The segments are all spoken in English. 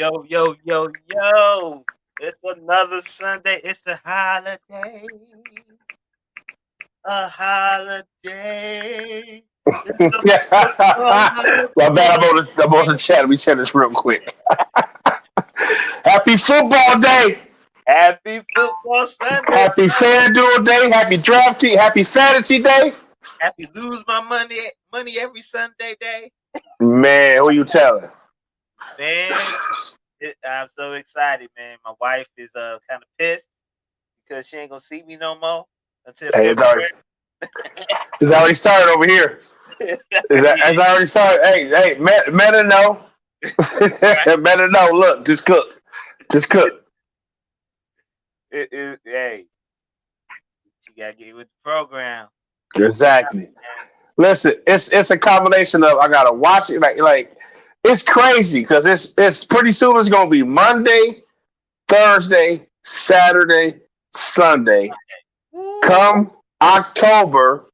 Yo, yo, yo, yo. It's another Sunday. It's a holiday. A holiday. It's a football My bad. holiday. I'm on the chat. Let me say this real quick. Happy football day. Happy football Sunday. Happy FanDuel day. Happy DraftKings. Happy fantasy day. Happy lose my money every Sunday day. Man, who you telling? Man, I'm so excited, man. My wife is kind of pissed because she ain't gonna see me no more until Hey, February. it's already started over here. It's already started. Hey, Meta know. Meta know. Look, just cook. Just cook. Hey, she gotta get with the program. Exactly. Listen, it's a combination of I gotta watch it like it's crazy because it's pretty soon it's gonna be Monday, Thursday, Saturday, Sunday. Woo. Come October,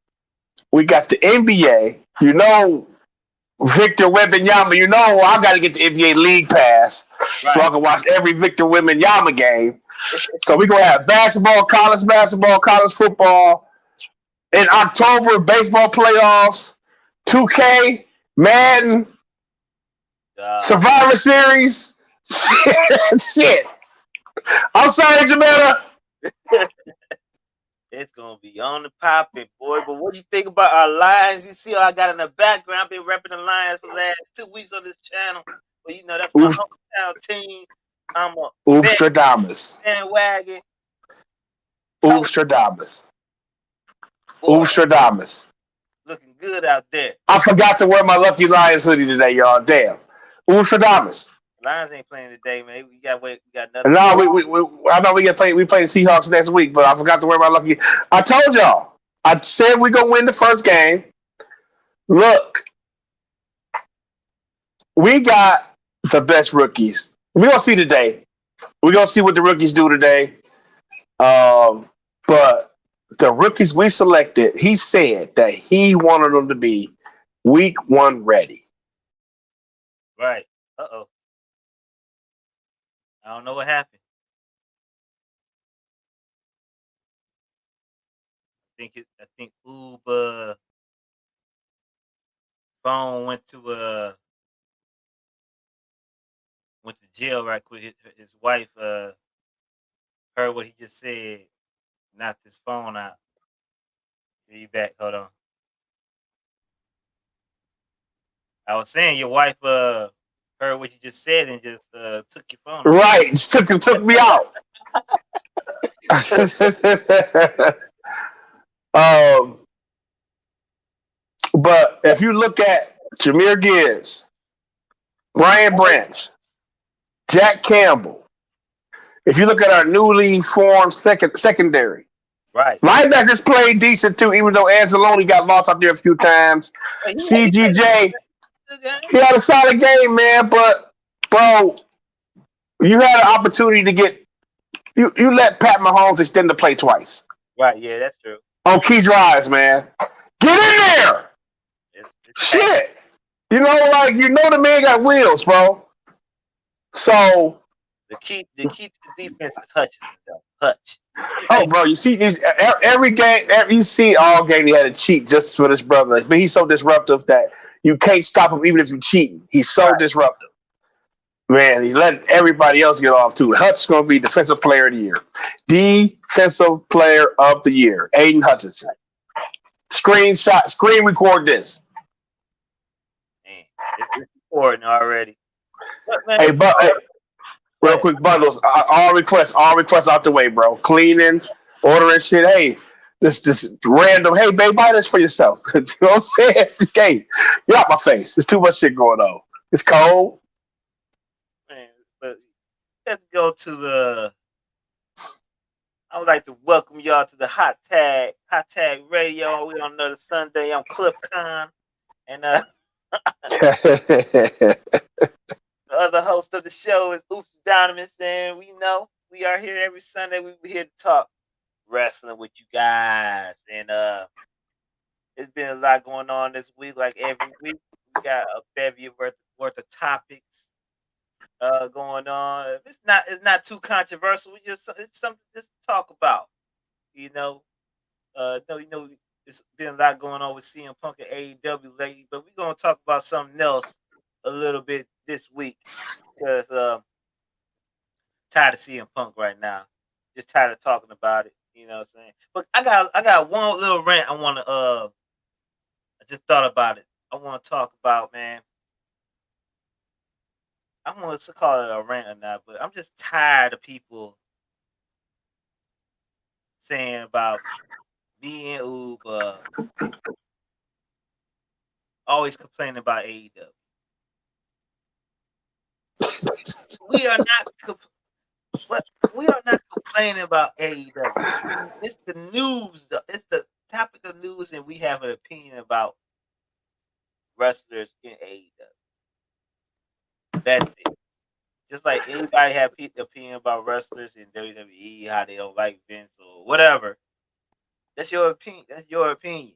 we got the NBA. You know Victor Wembanyama. You know I got to get the NBA League Pass so I Right. can watch every Victor Wembanyama game. So we're gonna have basketball, college football in October, baseball playoffs, 2K, Madden, Uh, Survivor Series. Shit. I'm sorry, Jamaica. it's gonna be on the popping, boy. But what do you think about our Lions? You see, I got in the background. I've been repping the Lions for the last 2 weeks on this channel. But you know, that's my hometown team. I'm a big Oofstradamus. bandwagon. Toast, Oofstradamus. boy. Oofstradamus. Looking good out there. I forgot to wear my Lucky Lions hoodie today, y'all. Damn. Oofstradamus. Lions ain't playing today, man. We got wait. We got nothing. No, I know we play the Seahawks next week, but I forgot to wear my lucky. I told y'all. I said we gonna win the first game. Look, we got the best rookies. We gonna see today. We gonna see what the rookies do today. But the rookies we selected, he said that he wanted them to be week one ready. Right. Uh-oh. I don't know what happened. I think Uber phone went to jail right quick. His wife heard what he just said, knocked his phone out. Be back. Hold on. I was saying your wife heard what you just said and just took your phone away. Right. Took me out. um But if you look at Jameer Gibbs, Brian Branch, Jack Campbell, if you look at our newly formed secondary, Right. linebackers played decent too, even though Anzalone got lost out there a few times. CGJ, he had a solid game, man. But bro, you had an opportunity to get you let Pat Mahomes extend the play twice Right. Yeah, that's true. on key drives, man. Get in there. It's Shit. You know, like the man got wheels, bro. So the key to the defense is Hutchinson though. Hutch. oh, bro, you see these every game. You see all game he had to cheat just for this brother, but he's so disruptive that you can't stop him even if you cheating. He's so disruptive, man. He let everybody else get off too. Hutch is going to be defensive player of the year, defensive player of the year. Aiden Hutchinson. Screen record this. Man, it's recording already. But, man, Hey, real quick, bundles. All requests out the way, bro. Cleaning, ordering shit. Hey, this random. Hey, babe, buy this for yourself. You know what I'm saying? Hey, get out my face. There's too much shit going on. It's cold. man, but let's go to the. I would like to welcome y'all to the Hot Tag Radio. We on another Sunday. I'm Cliff Khan, and the other host of the show is Oops Dynamist, and we are here every Sunday. We here to talk wrestling with you guys, and it's been a lot going on this week. Like every week, we got a bevy worth of topics. going on. It's not too controversial. It's something just to talk about. You know, no, it's been a lot going on with CM Punk and AEW lately, but we're gonna talk about something else a little bit this week because tired of CM Punk right now. Just tired of talking about it. You know what I'm saying? But I got one little rant I want to I just thought about it. I want to talk about, man. I don't want to call it a rant or not, but I'm just tired of people saying about me and Oob always complaining about AEW. We are not what we are not complaining about AEW. It's the news. It's the topic of news, and we have an opinion about wrestlers in AEW. That's it. Just like anybody have opinion about wrestlers in WWE, how they don't like Vince or whatever. That's your opinion. That's your opinion.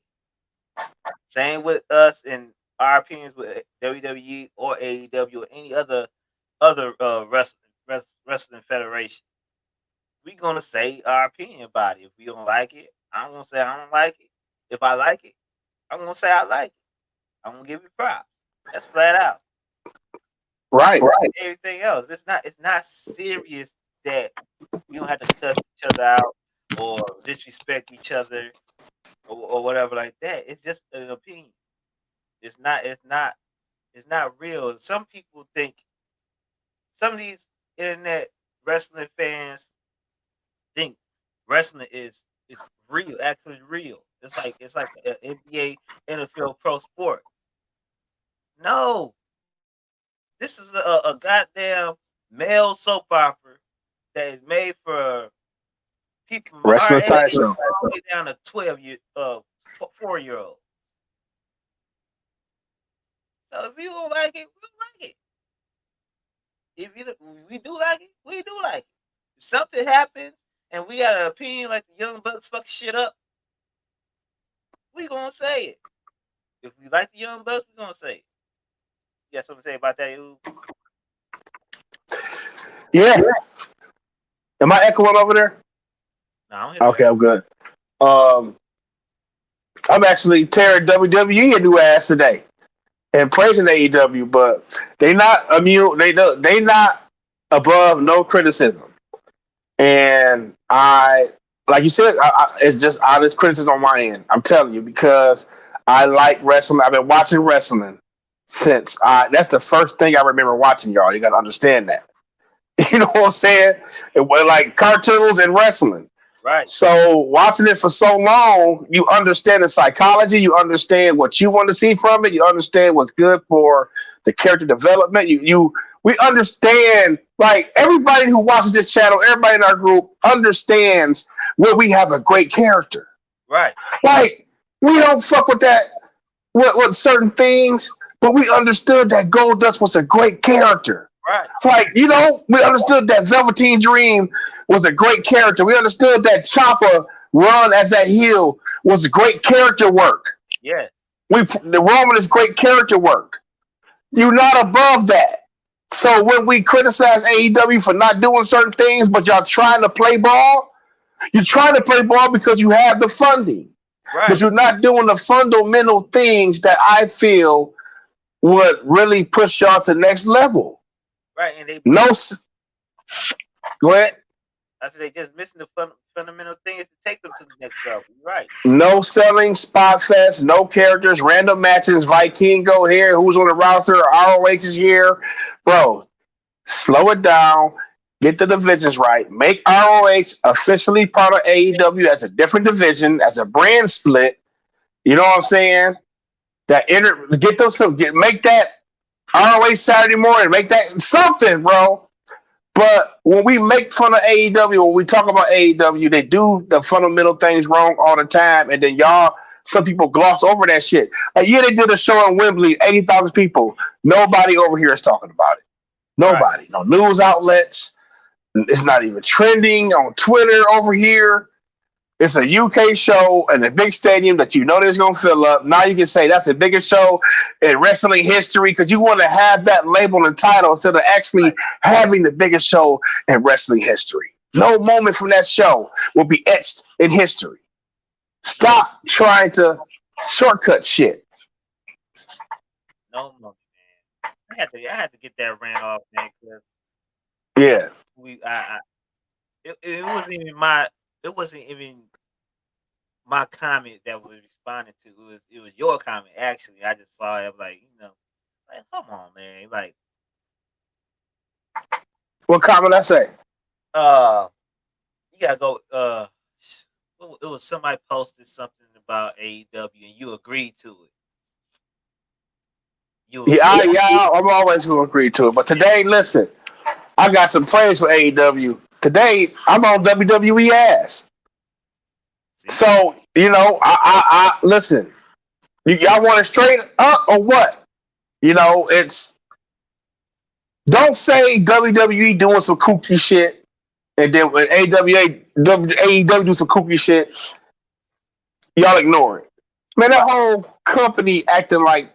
Same with us and our opinions with WWE or AEW or any other wrestling federation. We gonna say our opinion about it. If we don't like it, I'm gonna say I don't like it. If I like it, I'm gonna say I like it. I'm gonna give it props. That's flat out. Right. Everything else, it's not serious that we don't have to cuss each other out or disrespect each other or whatever like that. It's just an opinion. It's not real. Some people think some of these internet wrestling fans think wrestling is real, actually real. It's like an NBA, NFL, pro sport. No, this is a goddamn male soap opera that is made for people our Wrestling age, sideshow. all the way down to 4-year old. So if you don't like it, we don't like it. If we do like it, we do like it. If something happens and we got an opinion like the Young Bucks fucking shit up, we gonna say it. If we like the Young Bucks, we gonna say it. You got something to say about that, you? Yeah. Am I echoing over there? No, I don't hear Okay, I'm good. I'm actually tearing WWE a new ass today and praising AEW, but they not immune. They not above no criticism. And like you said, it's just honest criticism on my end. I'm telling you because I like wrestling. I've been watching wrestling since that's the first thing I remember watching, y'all. You got to understand that. You know what I'm saying? It was like cartoons and wrestling. Right. So watching it for so long, you understand the psychology. You understand what you want to see from it. You understand what's good for the character development. We understand. Like everybody who watches this channel, everybody in our group understands where we have a great character. Right. Like we don't fuck with that with certain things, but we understood that Goldust was a great character. Right. Like, we understood that Velveteen Dream was a great character. We understood that Ciampa run as that heel was great character work. Yeah. The Roman is great character work. You're not above that. So when we criticize AEW for not doing certain things, but y'all trying to play ball, you're trying to play ball because you have the funding. Right. But you're not doing the fundamental things that I feel would really push y'all to the next level. Right, and go ahead. I said they just missing the fundamental things to take them to the next level. Right. No selling, spot fest, no characters, random matches, Vikingo here, who's on the roster, ROH is here. Bro, slow it down, get the divisions right, make ROH officially part of AEW as a different division, as a brand split. You know what I'm saying? Make that ROH Saturday morning, make that something, bro. But when we make fun of AEW, when we talk about AEW, they do the fundamental things wrong all the time, and then some people gloss over that shit. Like, yeah, they did a show in Wembley, 80,000 people. Nobody over here is talking about it. Nobody. Right. No news outlets. It's not even trending on Twitter over here. It's a UK show and a big stadium that you know there's going to fill up. Now you can say that's the biggest show in wrestling history because you want to have that label and title instead of actually having the biggest show in wrestling history. No moment from that show will be etched in history. Stop trying to shortcut shit. No more, man. I had to get that rant off, man, because Yeah. it wasn't even my comment that was responding to. It was your comment actually. I just saw it like, like come on, man. Like What comment I say? you gotta go it was somebody posted something about AEW and you agreed to it. I'm always going to agree to it. But today, listen, I got some praise for AEW. Today, I'm on WWE ass. See? So, I listen. Y'all want it straight up or what? It's don't say WWE doing some kooky shit, and then when AEW do some kooky shit, y'all ignore it. Man, that whole company acting like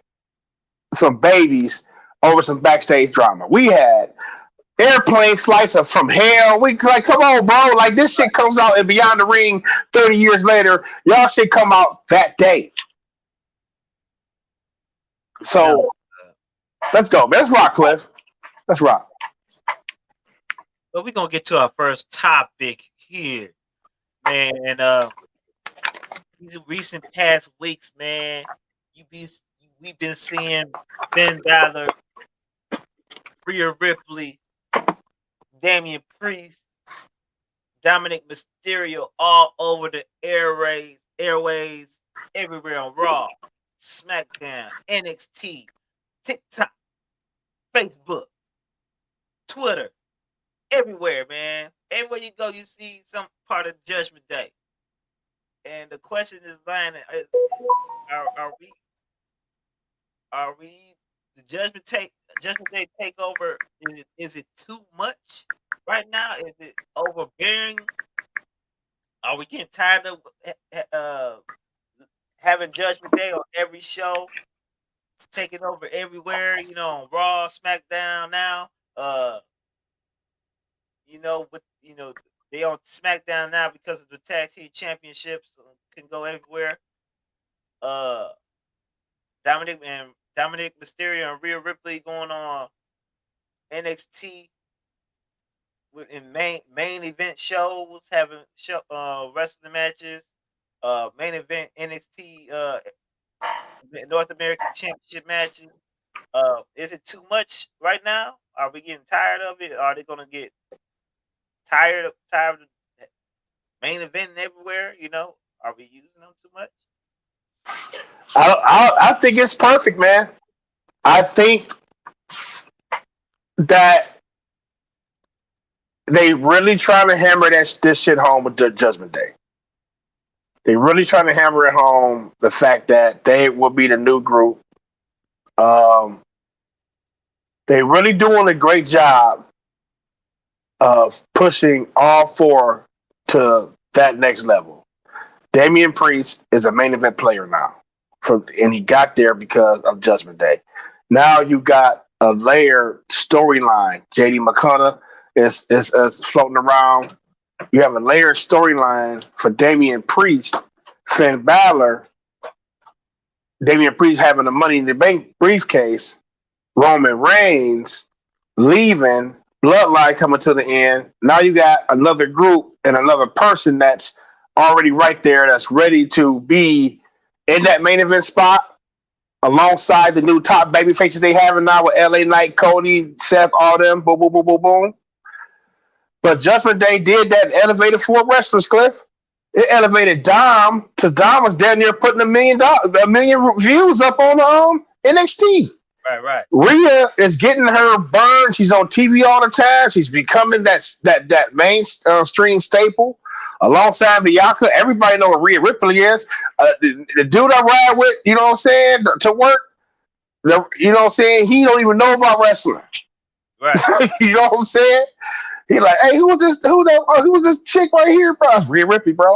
some babies over some backstage drama. We had airplane flights are from hell. We like, come on, bro. Like this shit comes out and Beyond the Ring 30 years later. Y'all shit come out that day. So let's go. Let's rock, Cliff. Let's rock. Well, we're gonna get to our first topic here, man. And these recent past weeks, man, we've been seeing Ben Balor, Rhea Ripley, Damian Priest, Dominic Mysterio all over the airways, everywhere on Raw, SmackDown, NXT, TikTok, Facebook, Twitter, everywhere, man. Everywhere you go, you see some part of Judgment Day. And the question is, are we the Judgment Day takeover? Is it too much right now? Is it overbearing? Are we getting tired of having Judgment Day on every show, taking over everywhere? On Raw, SmackDown now. They on SmackDown now because of the tag team championships, can go everywhere. Dominic Mysterio and Rhea Ripley going on NXT in main event shows, having wrestling matches. Main event NXT North American Championship matches. Is it too much right now? Are we getting tired of it? Are they going to get tired of main event everywhere? Are we using them too much? I think it's perfect, man. I think that they really trying to hammer this shit home with the Judgment Day. They really trying to hammer it home the fact that they will be the new group. They really doing a great job of pushing all four to that next level. Damian Priest is a main event player now, and he got there because of Judgment Day. Now you got a layered storyline. JD McConnell is floating around. You have a layered storyline for Damian Priest, Finn Balor, Damian Priest having the Money in the Bank briefcase, Roman Reigns leaving, Bloodline coming to the end. Now you got another group and another person that's already right there that's ready to be in that main event spot alongside the new top baby faces they having now with LA Knight, Cody, Seth, all them, boom, boom, boom, boom, boom. But Judgment Day did that, elevated four wrestlers, Cliff. It elevated Dom to Dom was damn near putting a million views up on NXT. Right. Rhea is getting her burn. She's on TV all the time. She's becoming that mainstream staple alongside Bianca. Everybody know what Rhea Ripley is. The dude I ride with, you know what I'm saying, to work. You know what I'm saying? He don't even know about wrestling. Right. You know what I'm saying? He like, hey, who was this? Who was this chick right here, bro? It's Rhea Ripley, bro.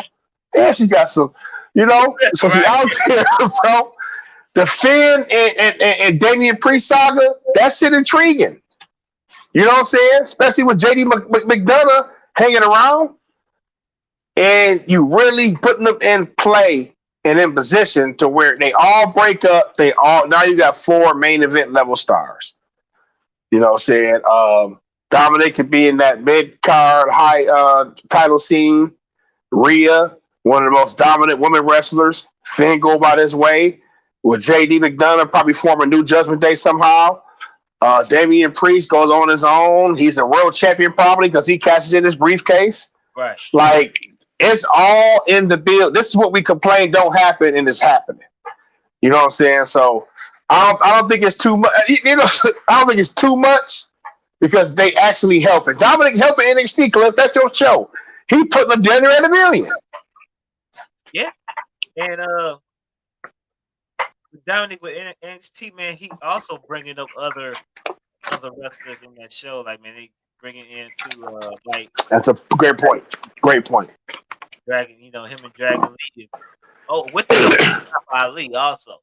Yeah, she got some, so she Right. out there, bro. The Finn and Damian Priest saga, that shit intriguing. You know what I'm saying? Especially with JD McDonough hanging around, and you really putting them in play and in position to where they all break up. They all now you got 4 main event level stars. You know what I'm saying? Dominic could be in that mid card high title scene. Rhea, one of the most dominant women wrestlers. Finn go about his way. With JD McDonough probably form a new Judgment Day somehow. Damian Priest goes on his own. He's a world champion probably because he catches in his briefcase. Right. Like, it's all in the build. This is what we complain don't happen, and it's happening. You know what I'm saying? So I don't think it's too much. I don't think it's too much because they actually help it. Dominic helping NXT, Cliff. That's your show. He putting them down there at $1 million. Yeah. And Dominic with NXT, man, he also bringing up other wrestlers in that show. Like, man, they bringing in to like. That's a great point. Great point. Dragon, him and Dragon Lee. With the Ali also.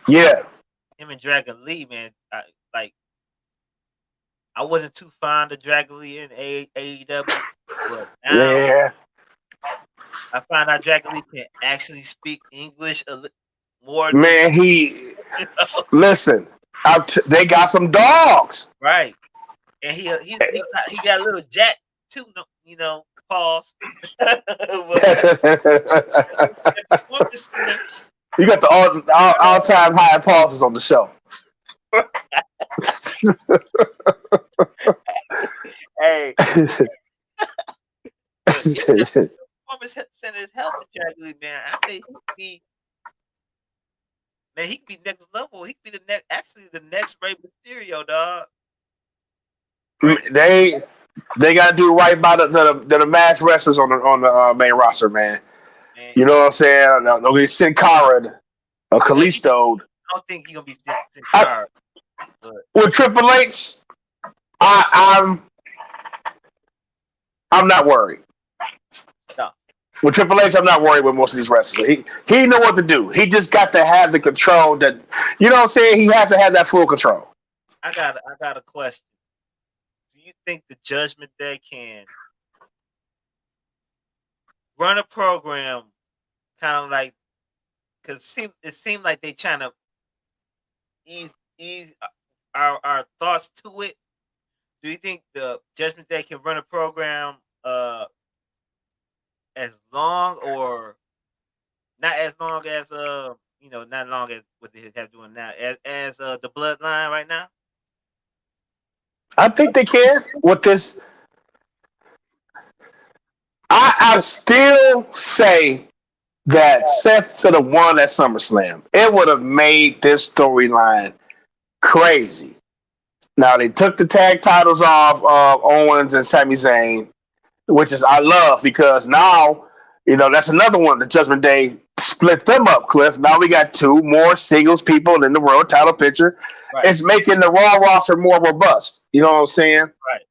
Yeah. Him and Dragon Lee, man. I wasn't too fond of Dragon Lee in AEW, but now I find out Dragon Lee can actually speak English more. Man, listen. They got some dogs, right? And he got a little Jack too. Pause. You got the all time high pauses on the show. Hey. Performance Center is helping Dragon Lee, man. I think he could be next level. He could be the next Rey Mysterio, dog. They got to do right by the mass wrestlers on the main roster, man. You know what I'm saying? They'll be Sin Cara or Kalisto. I don't think he's gonna be Sin Cara. With Triple H, I'm not worried. No. With Triple H, I'm not worried with most of these wrestlers. He know what to do. He just got to have the control that you know what I'm saying. He has to have that full control. I got a question. Do you think the Judgment Day can run a program kind of like? Because it seemed like they trying to ease our thoughts to it. Do you think the Judgment Day can run a program as long or not as long as not long as what they have doing now as the Bloodline right now? I think they can with this. I still say that Seth should have won at SummerSlam. It would have made this storyline crazy. Now they took the tag titles off of Owens and Sami Zayn, which is I love because now that's another one. The Judgment Day split them up, Cliff. Now we got 2 more singles people in the world title picture. Right. It's making the Raw roster more robust. You know what I'm saying? Right.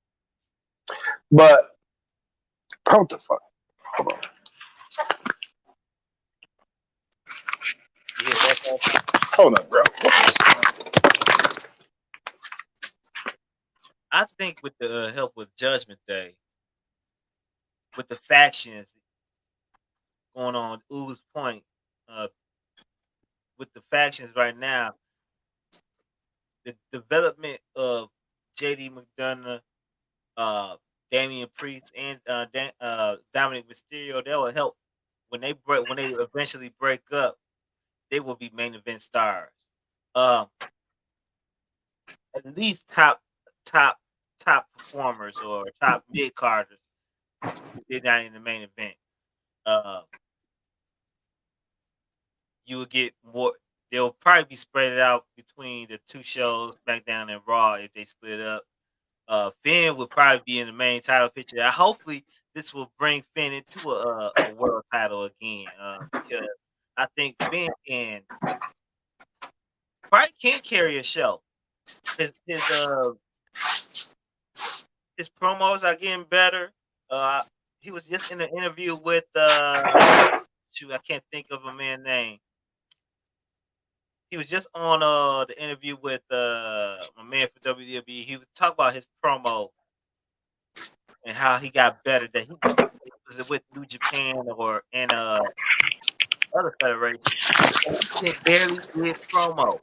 But what the fuck? Hold on. Hold up, bro. I think with the help with Judgment Day, with the factions going on, Ooh's point, with the factions right now, the development of JD McDonough, Damian Priest, and Dominic Mysterio, that will help when they eventually break up. They will be main event stars. At least top performers or top mid carders. They're not in the main event. You will get more. They'll probably be spread out between the 2 shows, SmackDown and Raw, if they split up. Finn will probably be in the main title picture. Hopefully, this will bring Finn into a world title again because I think Finn probably can carry a show. His promos are getting better. he was just in an interview with shoot, I can't think of a man's name. He was just on the interview with my man for WWE. He was talking about his promo and how he got better. That he was it with New Japan or in other federations. He barely did promo.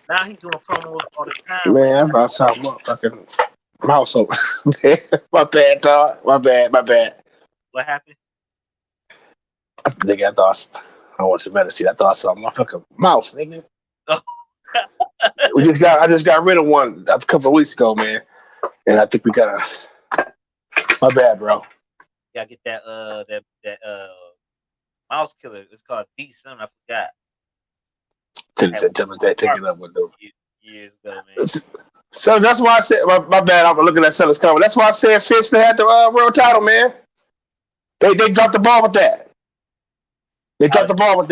Now he's doing promos all the time. Man, I'm about to talk motherfucking mouse open. My bad, dog. My bad. What happened? Nigga, I thought I want you better see. I thought I saw a motherfucking mouse, nigga. Oh. I just got rid of one a couple of weeks ago, man. And I think we gotta. My bad, bro. Gotta get that mouse killer. It's called D something. I forgot. Take it up with them. Years ago, man. So that's why I said my bad. I'm looking at Sellers cover. That's why I said Fish they had the world title, man. They dropped the ball with that. They dropped the ball with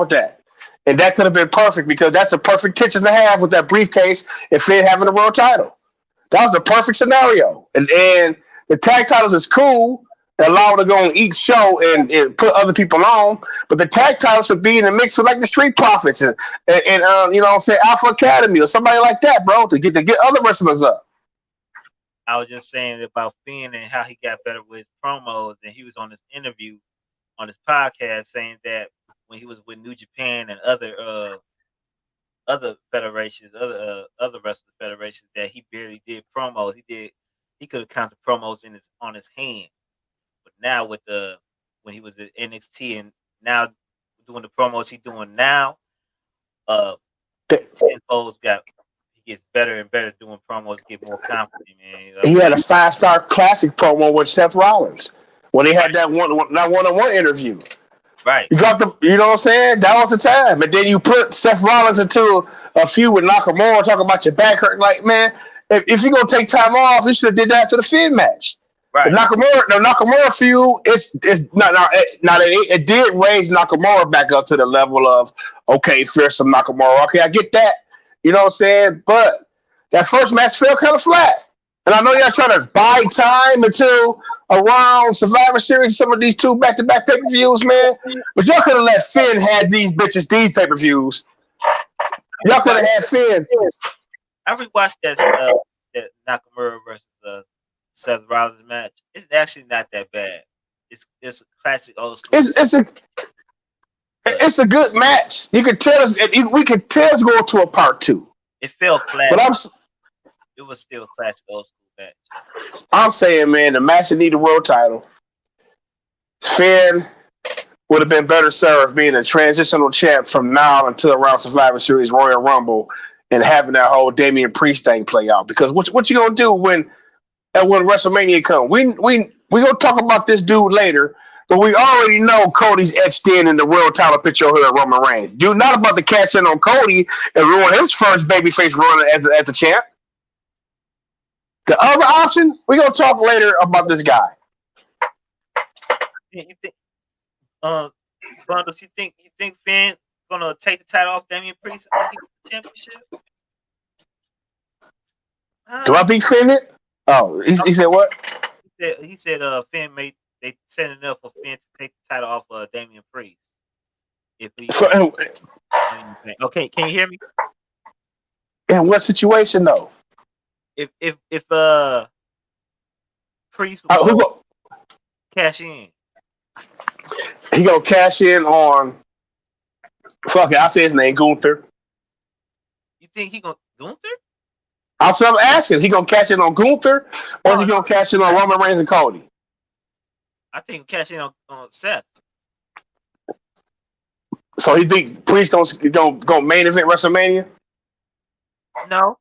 that. And that could have been perfect because that's a perfect kitchen to have with that briefcase if Finn having the world title. That was a perfect scenario. And the tag titles is cool. Allow them to go on each show and put other people on. But the tag titles should be in the mix with like the Street Profits and you know what I'm saying, Alpha Academy or somebody like that, bro, to get other wrestlers up. I was just saying about Finn and how he got better with his promos, and he was on this interview on his podcast saying that when he was with New Japan and other federations, other wrestling federations, that he barely did promos. He could have counted promos on his hand. But now with when he was at NXT and now doing the promos he's doing now, Tenfold's he gets better and better doing promos, get more confident, man. He had a 5-star classic promo with Seth Rollins when he had that one-on-one interview. Right. You dropped you know what I'm saying? That was the time. And then you put Seth Rollins into a feud with Nakamura, talking about your back hurt. Like, man, if you're gonna take time off, you should have did that after the Finn match. Right. The Nakamura feud, it did raise Nakamura back up to the level of, okay, fearsome Nakamura. Okay, I get that. You know what I'm saying? But that first match fell kind of flat. And I know y'all trying to buy time until around Survivor Series, some of these 2 back-to-back pay-per-views, man. But y'all could have let Finn have these pay-per-views. Y'all could have had Finn. I rewatched that Nakamura versus Seth Rollins match. It's actually not that bad. It's a classic old school. It's a good match. You could tell us. We could tell us going to a part 2. It fell flat. But it was still a classic old school match. I'm saying, man, the match that need the world title. Finn would have been better served being a transitional champ from now until around Survivor Series Royal Rumble and having that whole Damian Priest thing play out. Because what you gonna do when WrestleMania comes? We gonna talk about this dude later, but we already know Cody's etched in the world title picture here at Roman Reigns. You're not about to cash in on Cody and ruin his first babyface run as the champ. The other option, we're gonna talk later about this guy. You think, Bundles, you think Finn gonna take the title off Damian Priest and get the championship? Do I think Finn it? Oh, he said what? He said Finn they set enough for Finn to take the title off Damian Priest. Okay, can you hear me? In what situation though? If Priest will cash in, he gonna cash in on. Fuck it, I say his name, Gunther. You think he gonna Gunther? I'm asking. He gonna cash in on Gunther, or is he gonna cash in on Roman Reigns and Cody? I think cash in on Seth. So he think Priest don't go main event WrestleMania? No.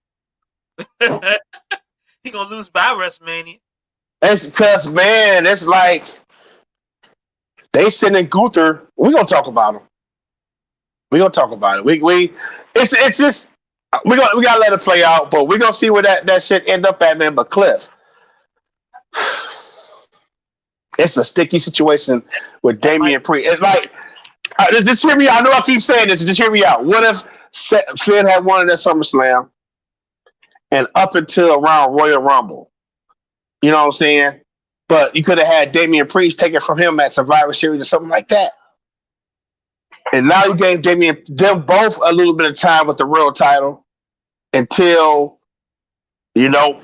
He gonna lose by WrestleMania. It's because, man, it's like they sending Gunther. We gonna talk about him. We gonna talk about it. It's just we gotta let it play out, but we gonna see where that shit end up at, man. But Cliff, it's a sticky situation with Damian Priest. It's like, just hear me out. I know I keep saying this. Just hear me out. What if Finn had won that SummerSlam and up until around Royal Rumble, you know what I'm saying? But you could have had Damian Priest take it from him at Survivor Series or something like that. And now you gave them both a little bit of time with the world title until, you know,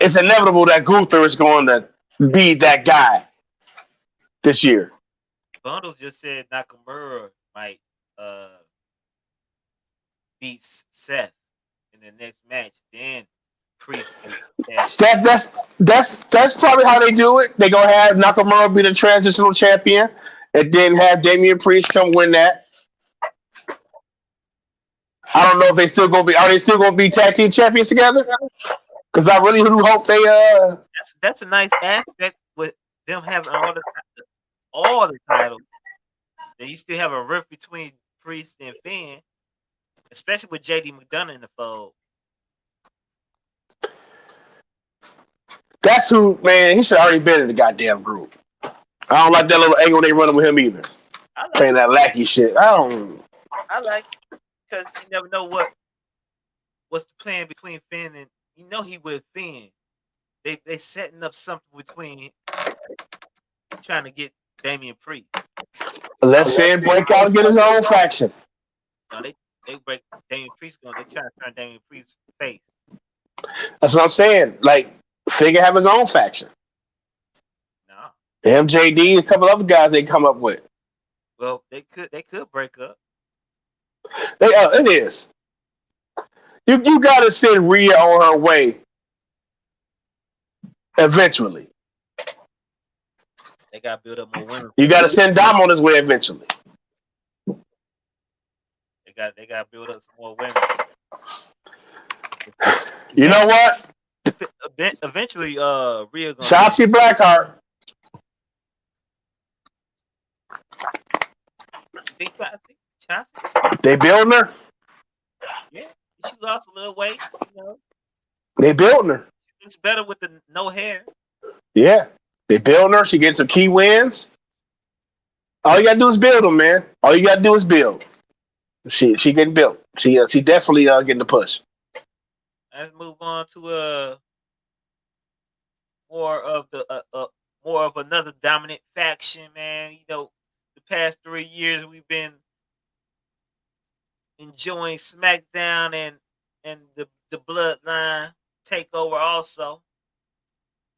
it's inevitable that Gunther is going to be that guy this year. Bundles just said Nakamura might uh beat Seth in the next match. Then Priest cash in. That's probably how they do it. They gonna have Nakamura be the transitional champion, and then have Damian Priest come win that. I don't know if they still gonna be. Are they still gonna be tag team champions together? Because I really do hope they. That's a nice aspect with them having all the titles. Then you still have a rift between Priest and Finn, especially with JD McDonough in the fold. That's who, man. He should already been in the goddamn group. I don't like that little angle they running with him either. Playing that lackey shit. I like it because you never know what's the plan between Finn and he with Finn. They setting up something between trying to get Damian Priest. Let Finn break out and get his own faction. No, they break Damian Priest. They try to turn Damian Priest's face. That's what I'm saying. Like, Finn can have his own faction. No. MJD and a couple other guys they come up with. Well, they could break up. It is. You got to send Rhea on her way eventually. They got to build up more women. You got to send Dom on his way eventually. They got to build up some more women. You know what? Eventually, Rhea gonna Shotzi Blackheart. They building her. Yeah, she lost a little weight. They building her. She looks better with the no hair. Yeah, they building her. She gets some key wins. All you gotta do is build them, man. All you gotta do is build. She getting built. She definitely getting the push. Let's move on to more of another dominant faction, man. The past 3 years we've been enjoying SmackDown and the Bloodline takeover also.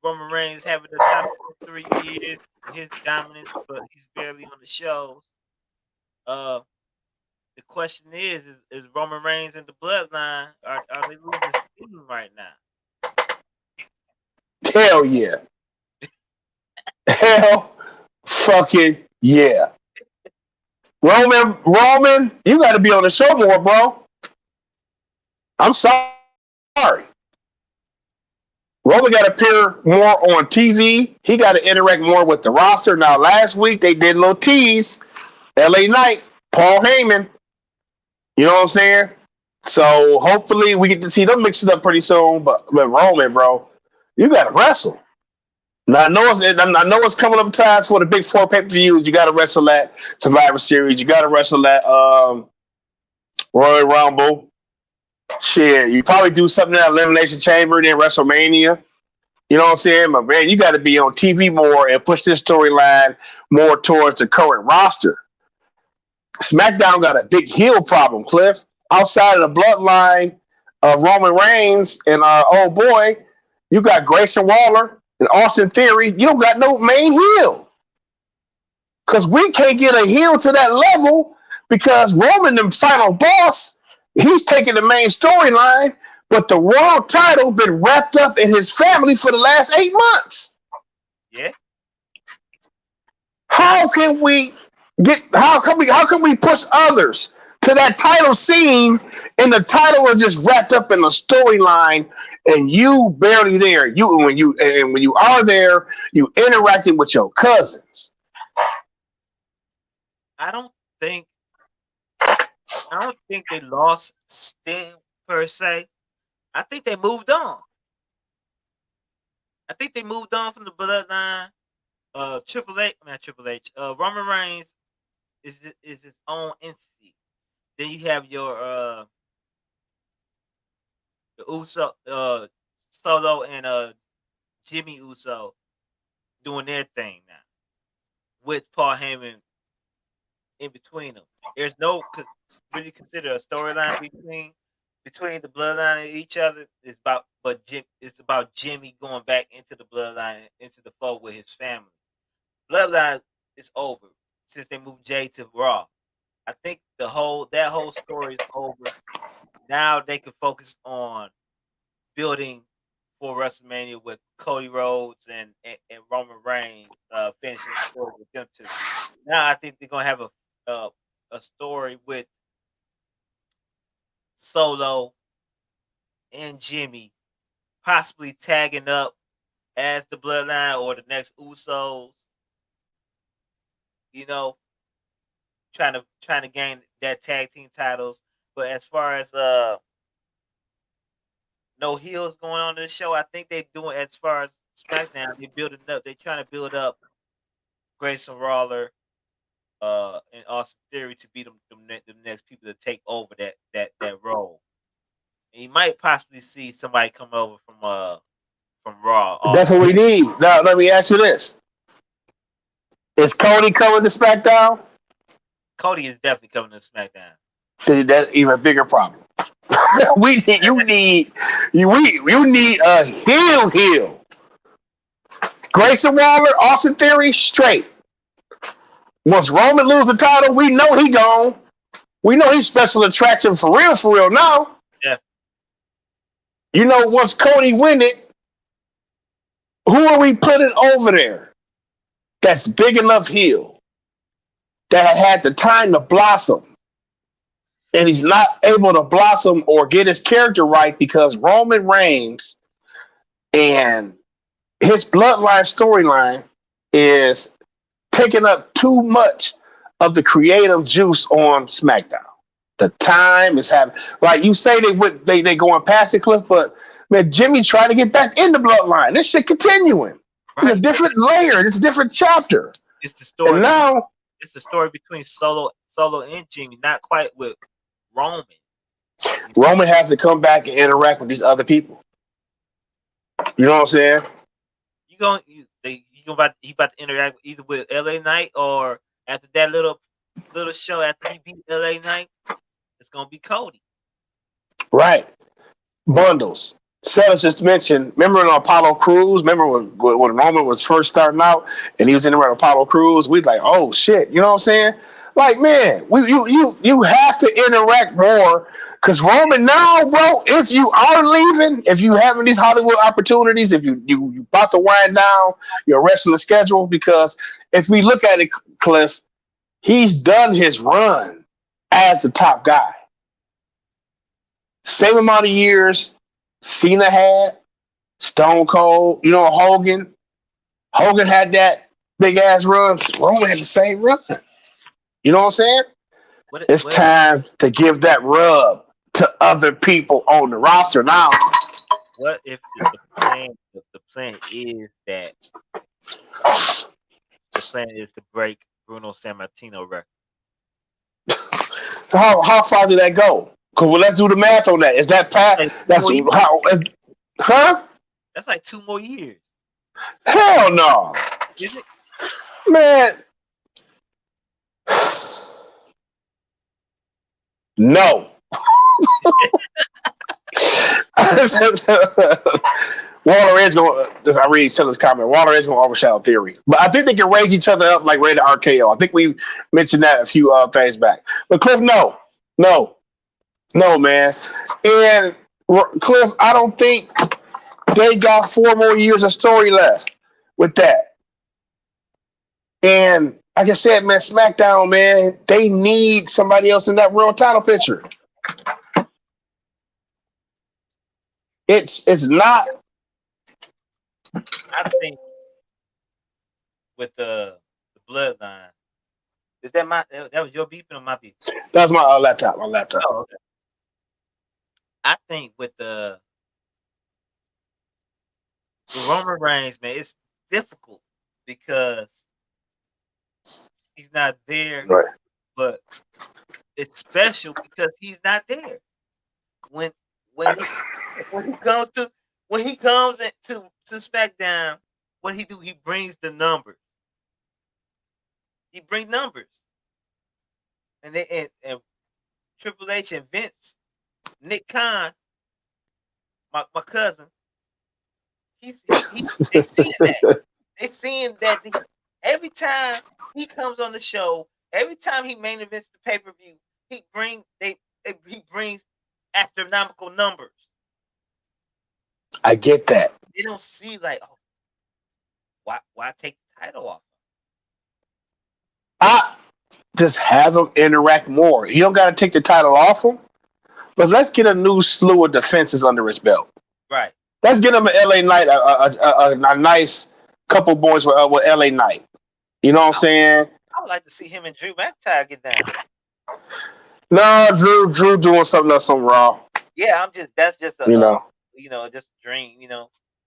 Roman Reigns having the title for 3 years, his dominance, but he's barely on the show. The question is Roman Reigns and the Bloodline are they losing steam right now? Hell yeah. Hell fucking yeah. Roman, you got to be on the show more, bro. I'm sorry. Roman got to appear more on TV. He got to interact more with the roster. Now, last week they did a little tease. LA Knight, Paul Heyman. You know what I'm saying? So hopefully we get to see them mix it up pretty soon. But Roman, bro, you got to wrestle. Now, I know it's coming up times for the big 4 pay-per-views. You got to wrestle at Survivor Series. You got to wrestle at Royal Rumble. Shit, you probably do something in that Elimination Chamber, then WrestleMania. You know what I'm saying? But, man, you got to be on TV more and push this storyline more towards the current roster. SmackDown got a big heel problem, Cliff. Outside of the bloodline of Roman Reigns and our old boy, you got Grayson Waller and Austin Theory. You don't got no main heel. Because we can't get a heel to that level because Roman, the final boss, he's taking the main storyline, but the world title been wrapped up in his family for the last 8 months. Yeah. How can we push others to that title scene and the title is just wrapped up in a storyline and you barely there. When you are there, you interacting with your cousins. I don't think they lost steam per se. I think they moved on. I think they moved on from the bloodline. Roman Reigns is his own entity. Then you have your the Uso, Solo and Jimmy Uso. doing their thing now with Paul Heyman in between them. There's no really consider a storyline between the bloodline and each other. It's about Jimmy going back into the bloodline, into the fold with his family. Bloodline is over since they moved Jay to Raw. I think that whole story is over. Now they can focus on building for WrestleMania with Cody Rhodes and Roman Reigns finishing the story with them two. Now I think they're gonna have a a story with Solo and Jimmy possibly tagging up as the Bloodline or the next Usos. You know, trying to gain that tag team titles. But as far as no heels going on this show, I think they're doing as far as SmackDown. They're building up. They're trying to build up Grayson Waller and Austin Theory to be the next people to take over that role. And you might possibly see somebody come over from Raw. That's Also. what we need. Now, let me ask you this: is Cody coming to SmackDown? Cody is definitely coming to SmackDown. That's even a bigger problem. You need a heel. Grayson Waller, Austin Theory, straight. Once Roman lose the title, we know he gone. We know he's special attraction for real now. Yeah. You know, once Cody win it, who are we putting over there that's big enough heel that had the time to blossom? And he's not able to blossom or get his character right because Roman Reigns and his bloodline storyline is taking up too much of the creative juice on SmackDown. The time is having, like you say, they going past the cliff, but man, Jimmy trying to get back in the bloodline. This shit continuing. It's a different layer. It's a different chapter. It's the story. And now it's the story between Solo and Jimmy, not quite with Roman. Roman has to come back and interact with these other people. You know what I'm saying? He about to interact either with LA Knight or after that little show after he beat LA Knight, it's gonna be Cody. Right. Bundles. Sellers just mentioned, remember on Apollo Crews? Remember when Roman was first starting out and he was in there on Apollo Crews? We'd like, oh shit, you know what I'm saying? Like, man, you have to interact more because Roman now, bro, if you are leaving, if you having these Hollywood opportunities, if you about to wind down your wrestling schedule, because if we look at it, Cliff, he's done his run as the top guy. Same amount of years Cena had, Stone Cold, you know, Hogan. Hogan had that big ass run. Roman had the same run. You know what I'm saying? It's time to give that rub to other people on the roster now. What if the plan is that the plan is to break Bruno Sammartino record? How far did that go? Well, let's do the math on that. Is that Pat? That's how. Huh? That's like 2 more years. Hell no. Is it? Man. No. Waller is going. I read each other's comment. Waller is going to overshadow Theory, but I think they can raise each other up like Ray the RKO. I think we mentioned that a few things back. But Cliff, no, man. And Cliff, I don't think they got 4 more years of story left with that. And like I said, man, SmackDown, man, they need somebody else in that world title picture. It's not. I think with the bloodline, is that that was your beeping or my beeping? That was my laptop. My laptop. Oh, okay. I think with the Roman Reigns, man, it's difficult because he's not there, right. But it's special because he's not there. When he comes to SmackDown, what he do? He brings the numbers. He brings numbers, and and Triple H and Vince, Nick Khan, my cousin. They seeing that. They seeing that every time he comes on the show, every time he main events the pay per view, he brings astronomical numbers. I get that. They don't see like, oh, why take the title off? I just have them interact more. You don't got to take the title off him, but let's get a new slew of defenses under his belt. Right. Let's get him an LA Knight, a nice couple boys with LA Knight. You know what I'm saying? I would like to see him and Drew McIntyre get down. No, Drew doing something else on Raw. Yeah, that's just a just a dream,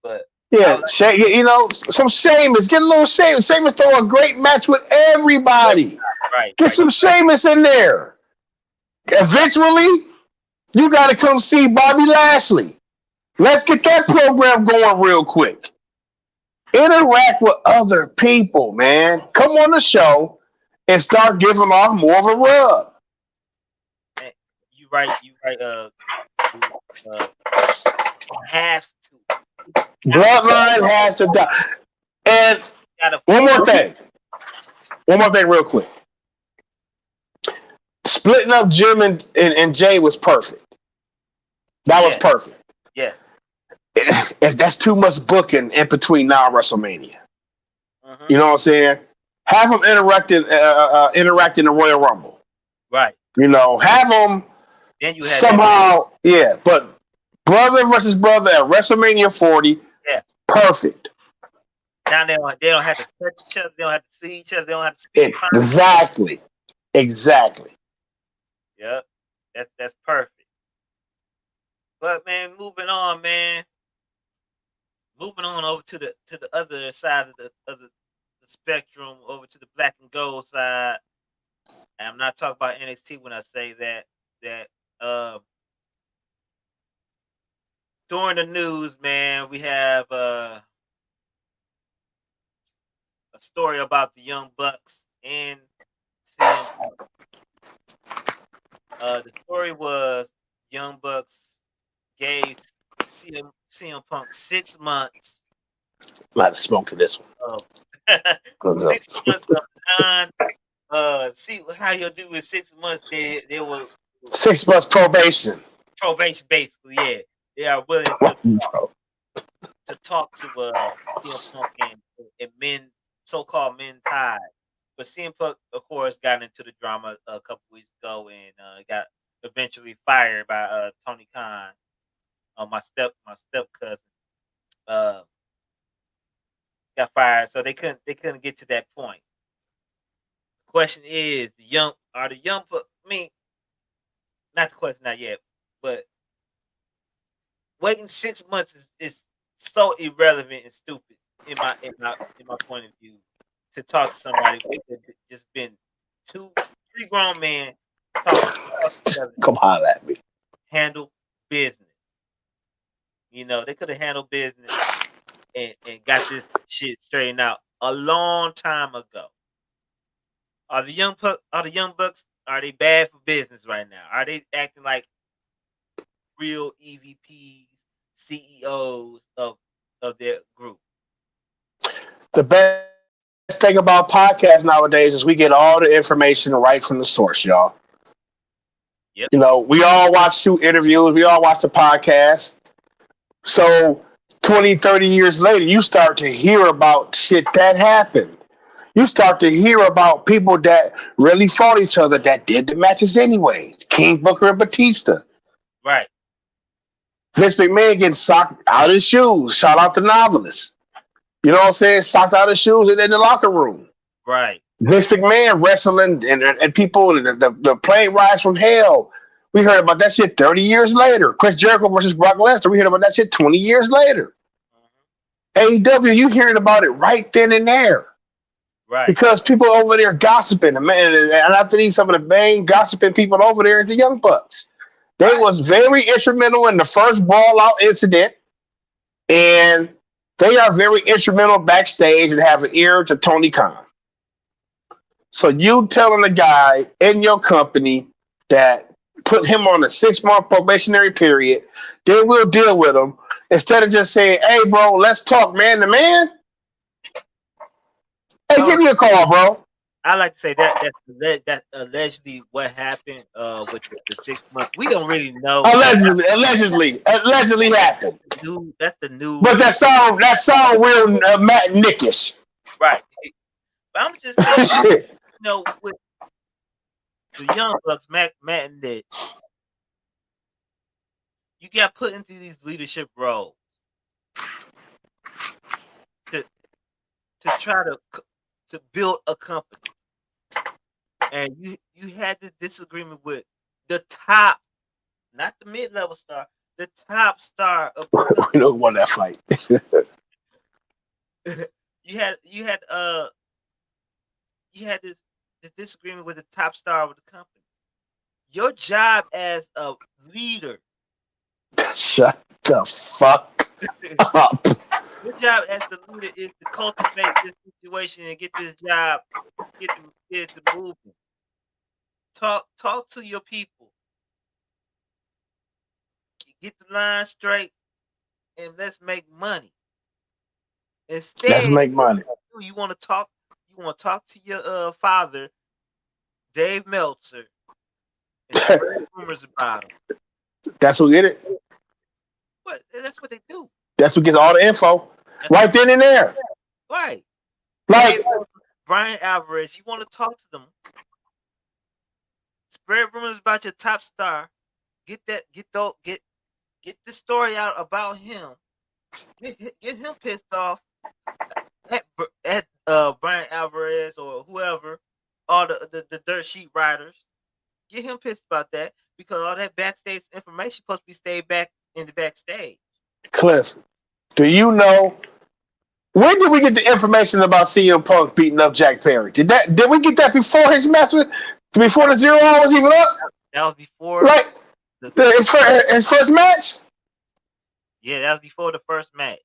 But yeah, some Sheamus. Get a little Sheamus. Sheamus throw a great match with everybody. Right. Get some Sheamus in there. Eventually, you got to come see Bobby Lashley. Let's get that program going real quick. Interact with other people, man. Come on the show and start giving off more of a rub. You right. Has to. Bloodline has to die. And one more thing real quick. Splitting up Jim and Jay was perfect. That was perfect. Yeah. That's too much booking in between now and WrestleMania. Mm-hmm. You know what I'm saying? Have them interact in the Royal Rumble. Right. Have them then you somehow, but brother versus brother at WrestleMania 40, perfect. Now they don't have to touch each other. They don't have to see each other. They don't have to speak. Exactly. Yep. That's perfect. But man, moving on over to the other side of the spectrum, over to the black and gold side. And I'm not talking about NXT when I say that during the news, man, we have a story about the Young Bucks and CM Punk. The story was Young Bucks gave CM Punk 6 months. Might have smoked to this one. 6 months of see how you'll do with 6 months. They will 6 months probation. Probation, basically, yeah. They are willing to talk to CM Punk and men, so-called men tied. But CM Punk, of course, got into the drama a couple weeks ago and got eventually fired by Tony Khan, my step cousin. Got fired, so they couldn't get to that point. The question is, the young Bucks? I mean, not the question, not yet, but waiting 6 months is so irrelevant and stupid in my point of view. To talk to somebody, it just been 3 grown men talking to each other. Come holler at me. Handle business. They could have handled business and got this shit straightened out a long time ago. Are the young Bucks? Are they bad for business right now? Are they acting like real EVPs, CEOs of their group? The best thing about podcasts nowadays is we get all the information right from the source, y'all. Yep. We all watch shoot interviews. We all watch the podcast. So 20, 30 years later, you start to hear about shit that happened. You start to hear about people that really fought each other that did the matches anyways. King Booker and Batista. Right. Vince McMahon getting socked out of his shoes. Shout out to novelists. You know what I'm saying? Socked out of shoes in the locker room. Right. Vince McMahon wrestling and people, the plane rides from hell. We heard about that shit 30 years later. Chris Jericho versus Brock Lesnar. We heard about that shit 20 years later. AEW, you hearing about it right then and there. Right. Because people over there gossiping. And after these, some of the main gossiping people over there is the Young Bucks. They was very instrumental in the first brawl out incident. And They are very instrumental backstage and have an ear to Tony Khan. So you telling a guy in your company that put him on a 6-month probationary period, then we'll deal with him instead of just saying, "Hey, bro, let's talk man to man." Hey, No, give me a call, bro. I like to say that allegedly what happened with the 6 months. We don't really know. Allegedly happened. That's the news. But that sound real Matt Nickish. Right. But I'm just saying, with the Young Bucks, Matt and Nick, you got put into these leadership roles to try to build a company, and you had this disagreement with the top, not the mid-level star, the top star of the company. You know who won that fight? you had this disagreement with the top star of the company. Your job as a leader. Shut the fuck up. Your job as the leader is to cultivate this situation and get this job, get it to moving. Talk to your people. Get the line straight, and let's make money. Instead, let's make money. You want to talk. You want to talk to your father, Dave Meltzer, and spread rumors about him. That's who did it. What? That's what they do. That's who gets all the info. That's right then and there. Right. Like Brian Alvarez, you want to talk to them. Spread rumors about your top star. Get the story out about him. Get him pissed off at Brian Alvarez or whoever, all the dirt sheet writers. Get him pissed about that because all that backstage information supposed to be stayed back in the backstage. Cliff, do you know when did we get the information about CM Punk beating up Jack Perry? Did we get that before his match before the 0 hour was even up? That was before his first match? Yeah, that was before the first match.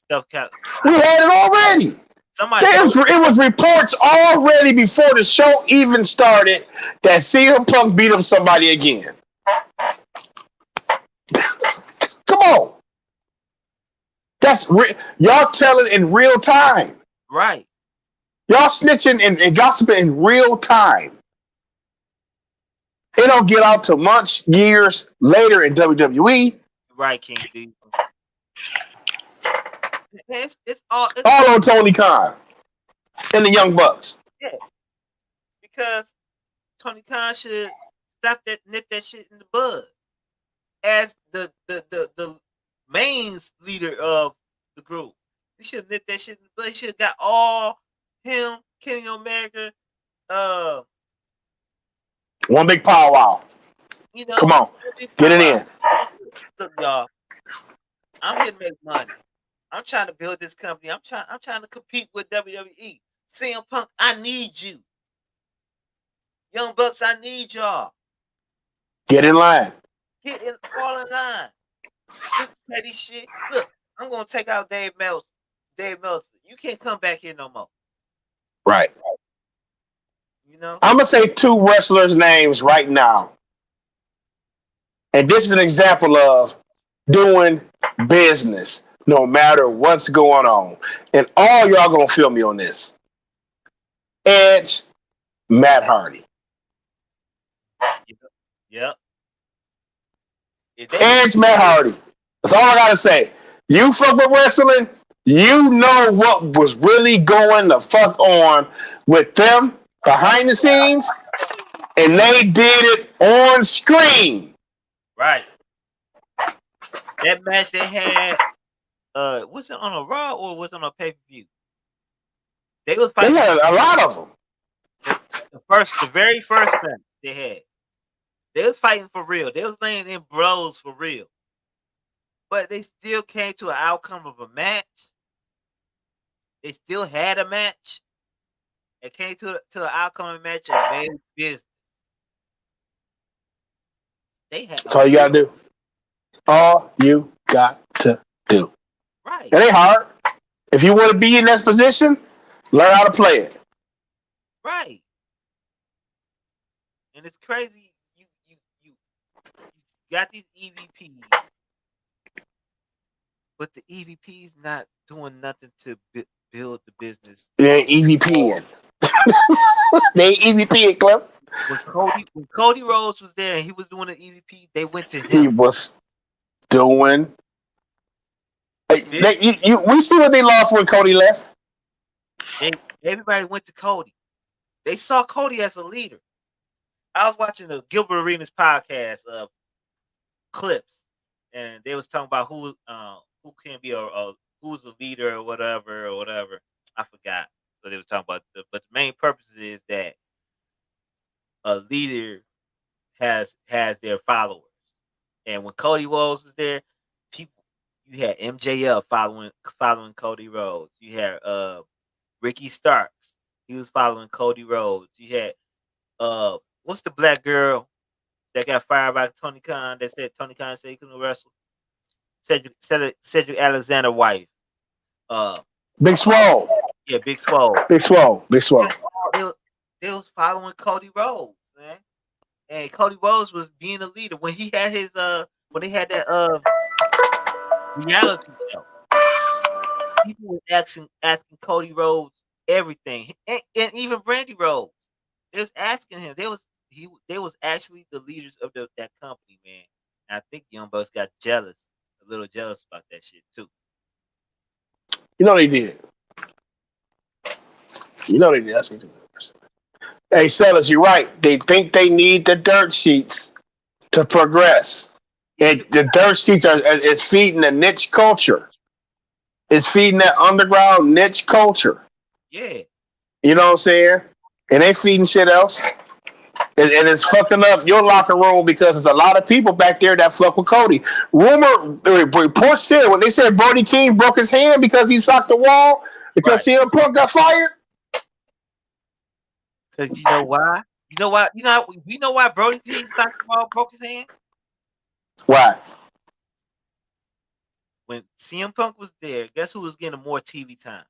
We had it already. It was reports already before the show even started that CM Punk beat up somebody again. Come on. That's y'all telling in real time. Right. Y'all snitching and gossiping in real time. It don't get out till months, years later in WWE. Right, King D. It's all on Tony Khan and the Young Bucks. Yeah. Because Tony Khan should nip that shit in the bud. As the main leader of the group. He should have nipped that shit in the bud. He should have got all him, Kenny Omega, one big powwow. Come on. Get it in. Look, y'all. I'm here to make money. I'm trying to build this company. I'm trying to compete with WWE. CM Punk, I need you. Young Bucks, I need y'all. Get in line. Fall in line. This petty shit. Look, I'm gonna take out Dave Meltzer. You can't come back here no more. Right. I'm gonna say 2 wrestlers' names right now. And this is an example of doing business no matter what's going on. And all y'all gonna feel me on this. Edge, Matt Hardy. Yep. Edge, Matt Hardy. That's all I gotta say. You fuck with wrestling, you know what was really going the fuck on with them behind the scenes, and they did it on screen. Right. That match they had, was it on a Raw or was it on a pay-per-view? They was fighting. They had a lot of them. The very first match they had. They was fighting for real. They was laying in blows for real. But they still came to an outcome of a match. They still had a match. It came to an outcome of a match and made business. That's all you gotta do. All you got to do. Right. It ain't hard. If you want to be in this position, learn how to play it. Right. And it's crazy. You got these EVPs, but the EVPs not doing nothing to build the business. They ain't EVP in. They ain't EVP in, Clip. When Cody Rhodes was there and he was doing the EVP, they went to He him. was doing. Big- We see what they lost when Cody left. Everybody went to Cody. They saw Cody as a leader. I was watching the Gilbert Arenas podcast of clips, and they was talking about who can be who's a leader or whatever. I forgot what they was talking about. But the main purpose is that a leader has their followers. And when Cody Rhodes was there, people you had MJF following Cody Rhodes. You had Ricky Starks. He was following Cody Rhodes. You had what's the black girl that got fired by Tony Khan that said Tony Khan said he couldn't wrestle? Cedric Alexander wife. Big Swole. Yeah, Big Swole. Big Swole. Big Swole. They was following Cody Rhodes, man. And Cody Rhodes was being a leader when he had his when they had that reality show. People were asking Cody Rhodes everything, and even Brandy Rhodes. They was asking him. They was actually the leaders of that company, man. And I think Young Bucks got jealous, a little jealous about that shit too. You know they did. That's what they did. Hey, Sellers, you're right. They think they need the dirt sheets to progress. And the dirt sheets is feeding a niche culture. It's feeding that underground niche culture. Yeah. You know what I'm saying? And they feeding shit else. And it's fucking up your locker room because there's a lot of people back there that fuck with Cody. Report said when they said Brody King broke his hand because he socked the wall because CM Punk got fired. Because you know why? You know why Brody King socked the wall, broke his hand? Why? When CM Punk was there, guess who was getting more TV time?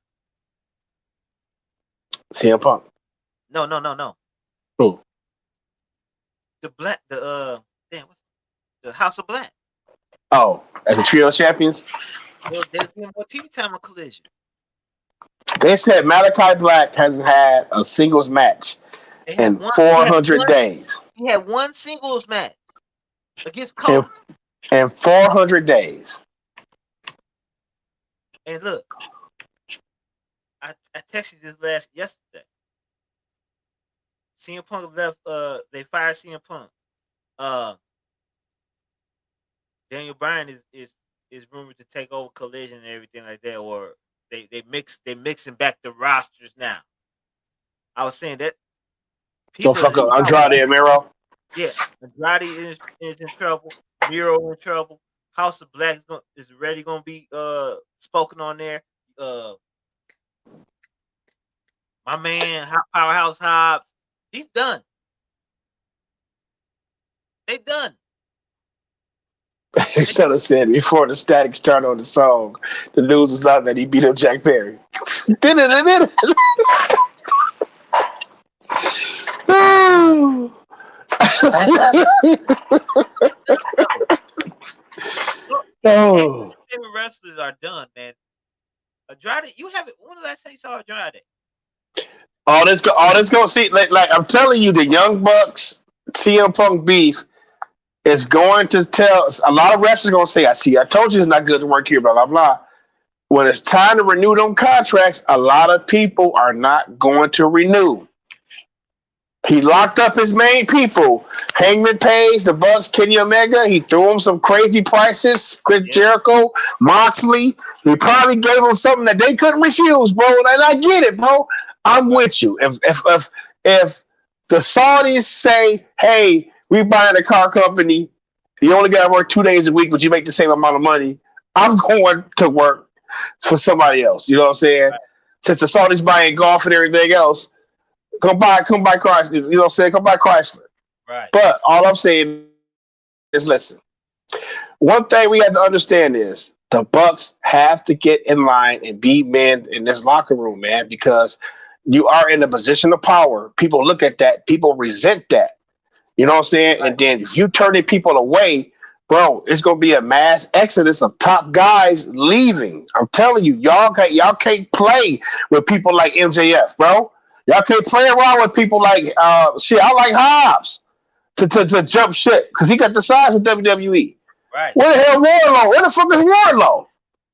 CM Punk. No. Who? The House of Black. Oh, as a trio of champions? They were getting more TV time on Collision. They said Malachi Black hasn't had a singles match in 400 days. He had one singles match against Cody. In 400 days. And look, I texted you this yesterday. CM Punk left. They fired CM Punk. Daniel Bryan is rumored to take over Collision and everything like that, or they mixing back the rosters now. I was saying that people don't fuck up Andrade and Miro. Yeah, Andrade is in trouble. Miro in trouble. House of Black is already gonna be spoken on there. My man Powerhouse Hobbs, he's done. They done. He should have said before the static started on the song, the news was out that he beat up Jack Perry. Oh. Favorite wrestlers are done, man. Andrade, you haven't. When the last time you saw Andrade? All this go see like I'm telling you, the Young Bucks CM Punk beef is going to tell a lot of wrestlers gonna say, I told you it's not good to work here, blah blah blah. When it's time to renew them contracts, a lot of people are not going to renew. He locked up his main people. Hangman Page, the Bucks, Kenny Omega. He threw them some crazy prices. Chris Jericho, Moxley. He probably gave them something that they couldn't refuse, bro. And I get it, bro. I'm with you. If the Saudis say, hey, we buying a car company, you only got to work 2 days a week, but you make the same amount of money, I'm going to work for somebody else. You know what I'm saying? Right. Since the Saudis buying golf and everything else, come buy Chrysler. You know what I'm saying? Come buy Chrysler. Right. But all I'm saying is, listen. One thing we have to understand is The Bucks have to get in line and be men in this locker room, man, because you are in a position of power. People look at that. People resent that. You know what I'm saying? And then if you turning people away, bro, it's gonna be a mass exodus of top guys leaving. I'm telling you, y'all can't play with people like MJF, bro. Y'all can't play around with people like shit. I like Hobbs to jump shit because he got the size with WWE. Right. Where the hell Warlow? Where the fuck is Warlow?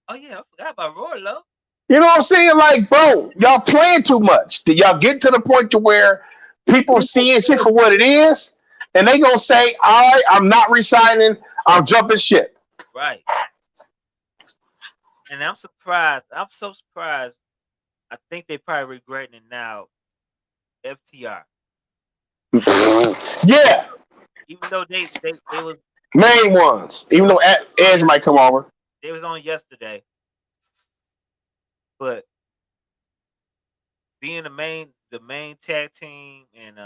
Oh yeah, I forgot about Royal. You know what I'm saying? Like, bro, y'all playing too much. Did y'all get to the point to where people seeing shit for what it is, and they gonna say, "All right, I'm not resigning. I'm jumping ship." Right. And I'm surprised. I'm so surprised. I think they probably regretting it now. FTR. Yeah, Even though they was main ones. Even though Edge might come over. they was on yesterday, but being the main tag team and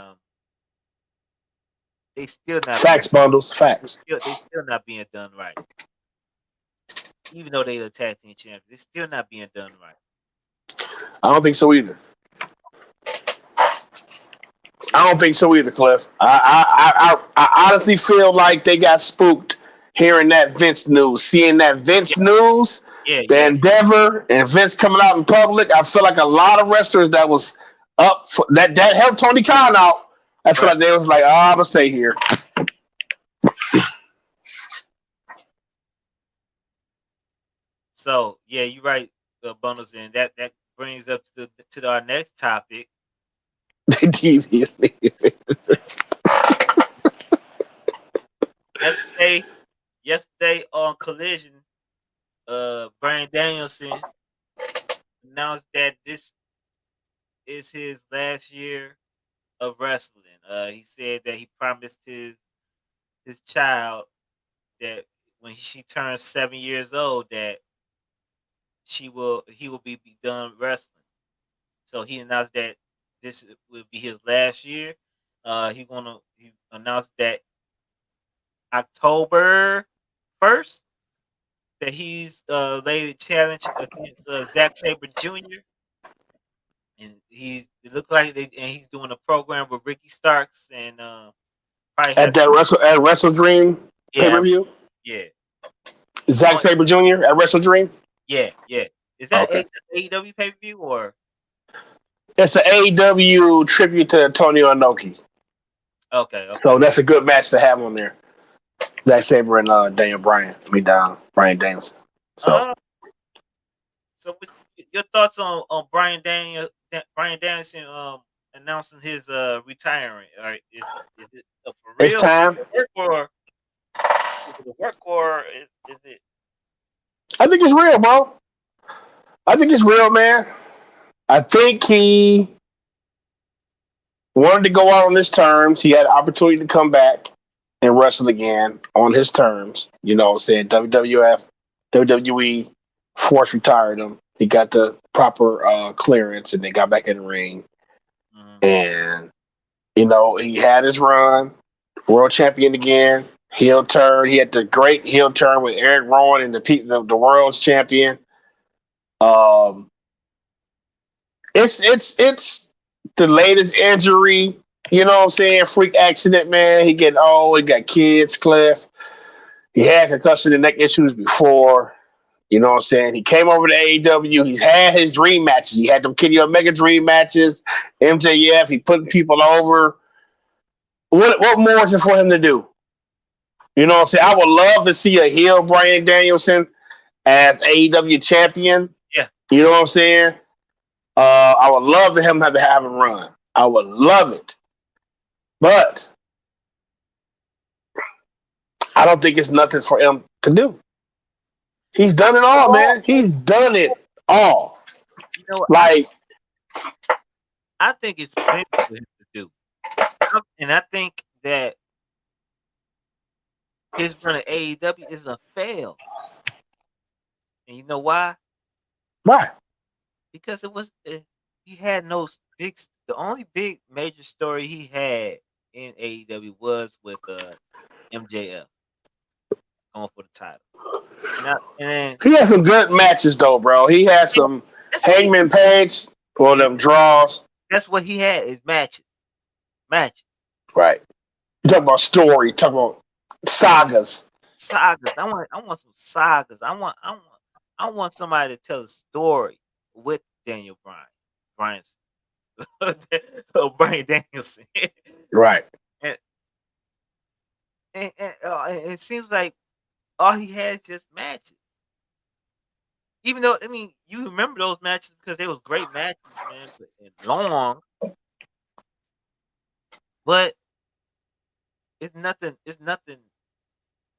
they still not Facts bundles. Facts. they still not being done right. Even though they the tag team champions, they still not being done right. I don't think so either. I don't think so either, Cliff. I honestly feel like they got spooked hearing that Vince news, seeing that Vince news, the Endeavor, and Vince coming out in public. I feel like a lot of wrestlers that was up for, that helped Tony Khan out. I feel like they was like, I'm gonna stay here. So yeah, you're right, bundles, and that brings up to our next topic. Yesterday on Collision, Bryan Danielson announced that this is his last year of wrestling. He said that he promised his child that when she turns 7 years old, that he will be done wrestling. So he announced that this will be his last year. He announced that October 1st that he's laid a challenge against Zack Sabre Jr. And it looks like he's doing a program with Ricky Starks and probably at Wrestle Dream pay per view. Yeah, Zack Sabre Jr. at Wrestle Dream. Yeah. Is that AEW pay per view or? It's an AEW tribute to Antonio Inoki. Okay. So that's a good match to have on there. Zack Sabre and Daniel Bryan. Bryan Danielson. So your thoughts on Bryan Danielson announcing his retiring? Right? Is it for real? It's time. Is it a work or is it? I think it's real, bro. I think it's real, man. I think he wanted to go out on his terms. He had an opportunity to come back and wrestle again on his terms. You know what I'm saying? WWE force retired him. He got the proper clearance and they got back in the ring. Mm-hmm. And, he had his run. World champion again. Heel turn. He had the great heel turn with Eric Rowan and the world's champion. It's the latest injury. You know what I'm saying? Freak accident, man. He getting old. He got kids, Cliff. He had concussion and neck issues before. You know what I'm saying? He came over to AEW. He's had his dream matches. He had them Kenny Omega dream matches. MJF. He putting people over. What more is it for him to do? You know what I'm saying? I would love to see a heel Bryan Danielson as AEW champion. Yeah. You know what I'm saying? I would love for him to have a run. I would love it. But I don't think it's nothing for him to do. He's done it all, man. He's done it all. I think it's plenty for him to do. And I think that his run at AEW is a fail. And you know why? Why? Because he had no big. The only big major story he had in AEW was with MJF going for the title. And then He had some good matches though, bro. He had some that's what he. Hangman Page or them draws. That's what he had is matches, Right. You talk about story. Talk about sagas. sagas. I want some sagas. I want somebody to tell a story with Daniel Bryan, or Brian Danielson. Right. and, and it seems like all he had is just matches. Even though, I mean, you remember those matches because they was great matches, man, and long. But it's nothing. It's nothing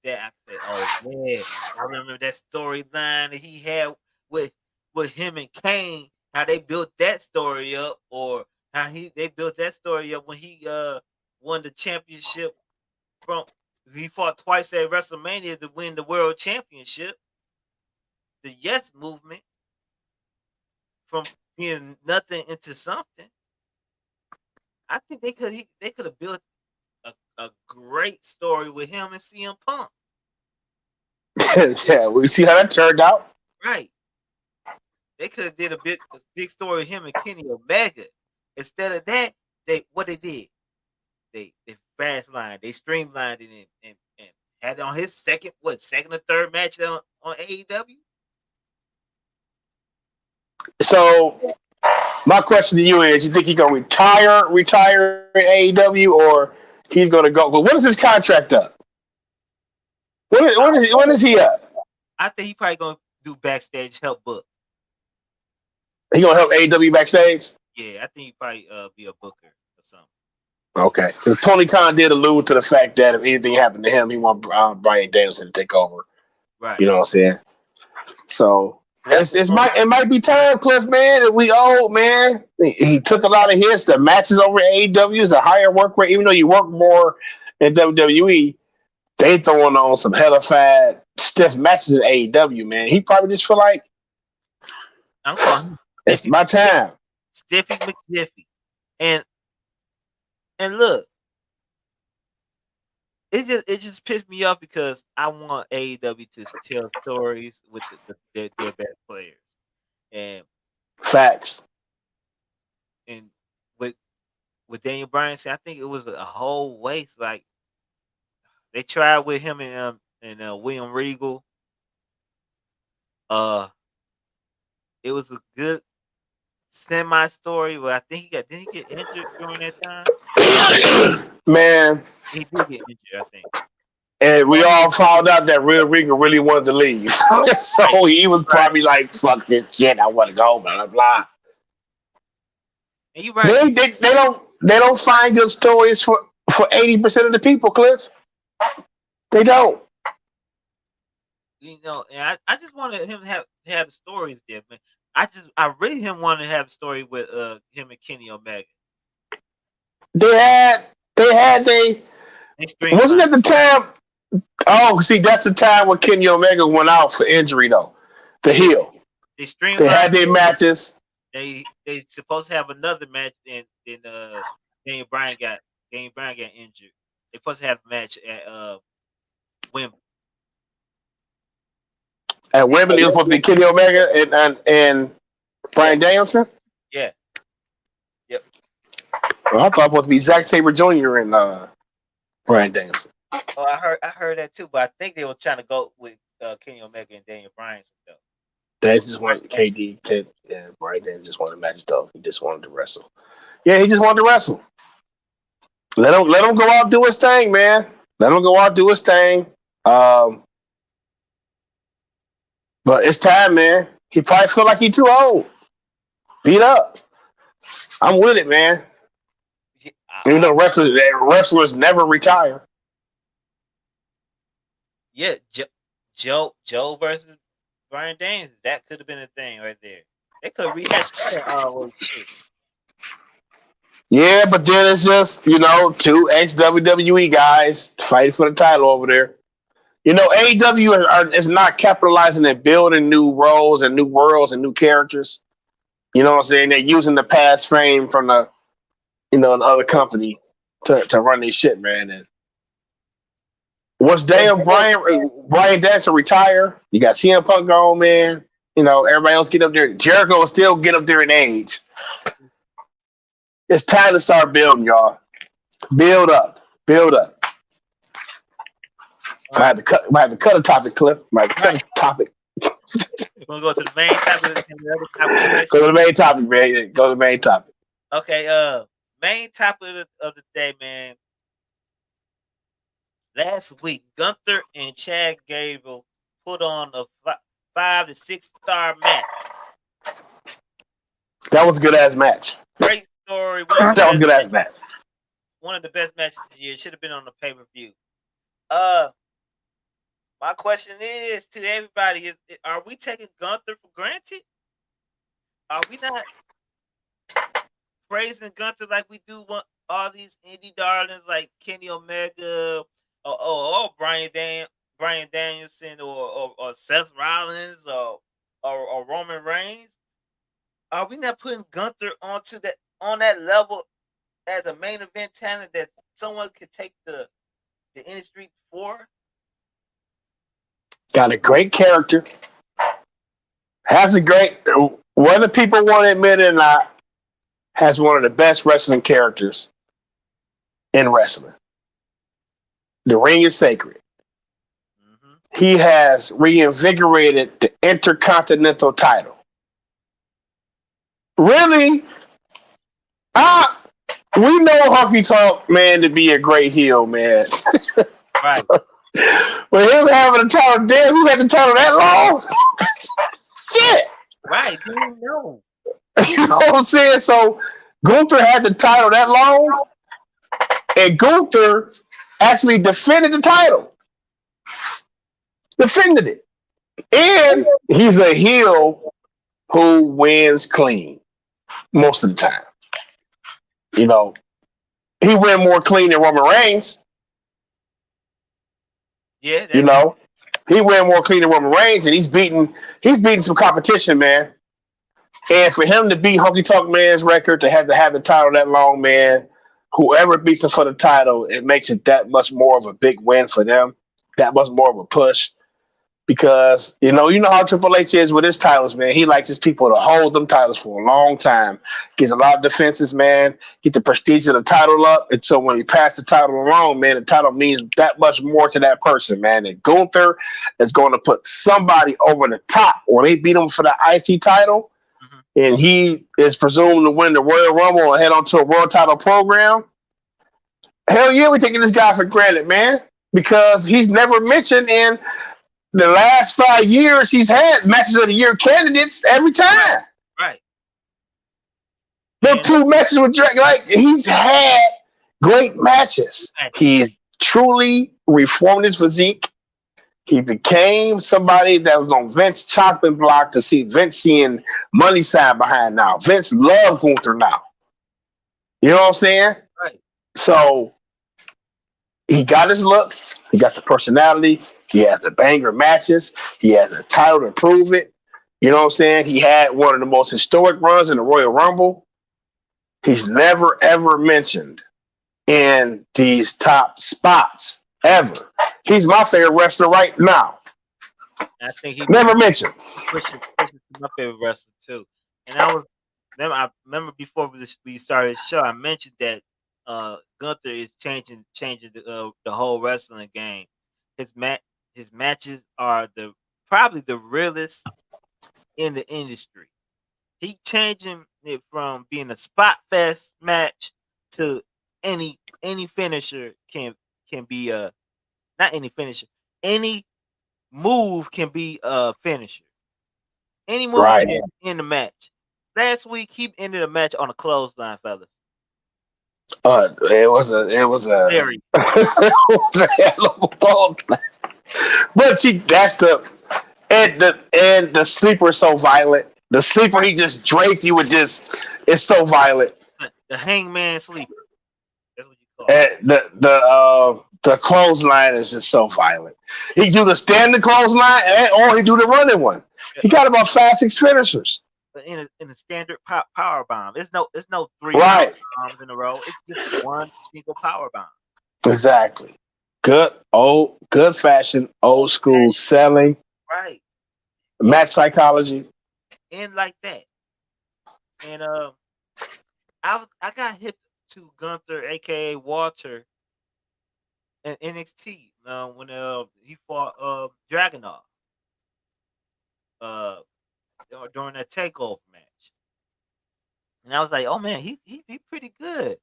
that I say, oh yeah, I remember that storyline that he had with him and Kane. How they built that story up, or how they built that story up when he won the championship from. He fought twice at WrestleMania to win the world championship. The Yes movement from being nothing into something. I think they could have built a great story with him and CM Punk. Yeah, we see how that turned out. Right. They could have did a big story with him and Kenny Omega. Instead of that, they did. They fast line, they streamlined it and had it on his second or third match on AEW. So my question to you is: you think he's gonna retire in AEW, or he's gonna go? But what is his contract up? When is he up? I think he probably gonna do backstage help book. He gonna help AEW backstage? Yeah, I think he probably be a booker or something. Okay. Because Tony Khan did allude to the fact that if anything happened to him, he want Brian Danielson to take over. Right. You know what I'm saying? So it might be time, Cliff, man, that we old, man. He took a lot of hits. The matches over at AEW is a higher work rate, even though you work more in WWE. They throwing on some hella fat, stiff matches in AEW, man. He probably just feel like I'm calling him it's my time. Stiffy McDiffy. And look, it just pissed me off because I want AEW to tell stories with their best players. And facts. And with Daniel Bryan, I think it was a whole waste. Like they tried with him and William Regal. It was a good semi story, but I think didn't he get injured during that time? Man, he did get injured, I think. And we all found out that Real Regal really wanted to leave. So he was probably like, fuck this shit, I want to go, blah, blah, blah. And you right. They don't find good stories for 80% of the people, Cliff. They don't. You know, and I just wanted him to have the stories there, man. I really wanted to have a story with him and Kenny Omega. Wasn't at the time. Oh, see, that's the time when Kenny Omega went out for injury, though. The heel. They had their matches. They supposed to have another match, and Daniel Bryan got injured. They supposed to have a match at Wembley. At Wembley, it was supposed to be Kenny Omega and Bryan Danielson. Yeah. Yep. Well, I thought it was supposed to be Zack Sabre Jr. and Bryan Danielson. Oh, I heard that too, but I think they were trying to go with Kenny Omega and Daniel Bryan. Though. They just wanted Bryan Danielson just wanted to match though. He just wanted to wrestle. Yeah, he just wanted to wrestle. Let him go out and do his thing, man. Let him go out and do his thing. But it's time, man. He probably feel like he's too old. Beat up. I'm with it, man. Even though wrestlers never retire. Yeah, Joe versus Bryan Danielson. That could have been a thing right there. They could have rehashed that shit. Yeah, but then it's just, two ex-WWE guys fighting for the title over there. AEW is not capitalizing and building new roles and new worlds and new characters. You know what I'm saying? They're using the past fame from the other company to run their shit, man. And Once Brian Danielson retire, you got CM Punk gone, man. You know, everybody else get up there. Jericho will still get up there in age. It's time to start building, y'all. Build up. Build up. Might have to cut a topic, Cliff. Might have to cut a topic. We're gonna go to the main topic. Go to the main topic, man. Go to the main topic. Okay, main topic of the day, man. Last week, Gunther and Chad Gable put on a 5 to 6 star match. That was a good ass match. Great story. That was a good ass match. One of the best matches of the year. Should have been on the pay per view. My question is to everybody: are we taking Gunther for granted? Are we not praising Gunther like we do all these indie darlings like Kenny Omega or Brian Danielson or Seth Rollins or Roman Reigns? Are we not putting Gunther on that level as a main event talent that someone could take the industry for? Got a great character. Has a great, whether people want to admit it or not, has one of the best wrestling characters in wrestling. The ring is sacred. Mm-hmm. He has reinvigorated the Intercontinental title. Really? We know Honky Tonk Man to be a great heel, man. Right. But him having a title, damn, who had the title that long? Shit. Right, didn't know. You know what I'm saying? So Gunther had the title that long, and Gunther actually defended the title. Defended it. And he's a heel who wins clean most of the time. You know, he win more clean than Roman Reigns. Yeah, you know, he win more clean than Roman Reigns, and he's beating some competition, man. And for him to beat Honky Tonk Man's record, to have the title that long, man, whoever beats him for the title, it makes it that much more of a big win for them, that much more of a push. Because you know how Triple H is with his titles, man. He likes his people to hold them titles for a long time. Gets a lot of defenses, man. Get the prestige of the title up, and so when he passed the title along, man, the title means that much more to that person, man. And Gunther is going to put somebody over the top when they beat him for the IC title, and he is presumed to win the Royal Rumble and head on to a world title program. Hell yeah, we're taking this guy for granted, man, because he's never mentioned in the last 5 years. He's had matches of the year candidates every time. Right. Them 2 matches with Drake, like he's had great matches. Right. He's truly reformed his physique. He became somebody that was on Vince's chopping block to see Vince seeing money sign behind now. Vince loves Gunther now. You know what I'm saying? Right. So he got his look. He got the personality. He has the banger matches. He has a title to prove it. You know what I'm saying? He had one of the most historic runs in the Royal Rumble. He's never, ever mentioned in these top spots, ever. He's my favorite wrestler right now. I think he never mentioned. Pushing my favorite wrestler, too. And I remember before we started the show, I mentioned that Gunther is changing the whole wrestling game. His matches are probably the realest in the industry. He changing it from being a spot fest match to any finisher can be not any finisher. Any move can be a finisher. Any move can end the match. Last week he ended a match on a clothesline, fellas. It was a very but see, that's the sleeper is so violent. The sleeper, he just draped you with this. It's so violent. The hangman sleeper. That's what you call it. The clothesline is just so violent. He do the standing clothesline, or he do the running one. He got about 5-6 finishers. In a standard power bomb, it's no 3 power bombs in a row. It's just one single power bomb. Exactly. good fashion, old Old school fashioned, selling, right? And match psychology. like that. And I got hip to Gunther, aka Walter, in NXT when he fought Dragunov uh during that takeover match. And I was like, oh man, he pretty good.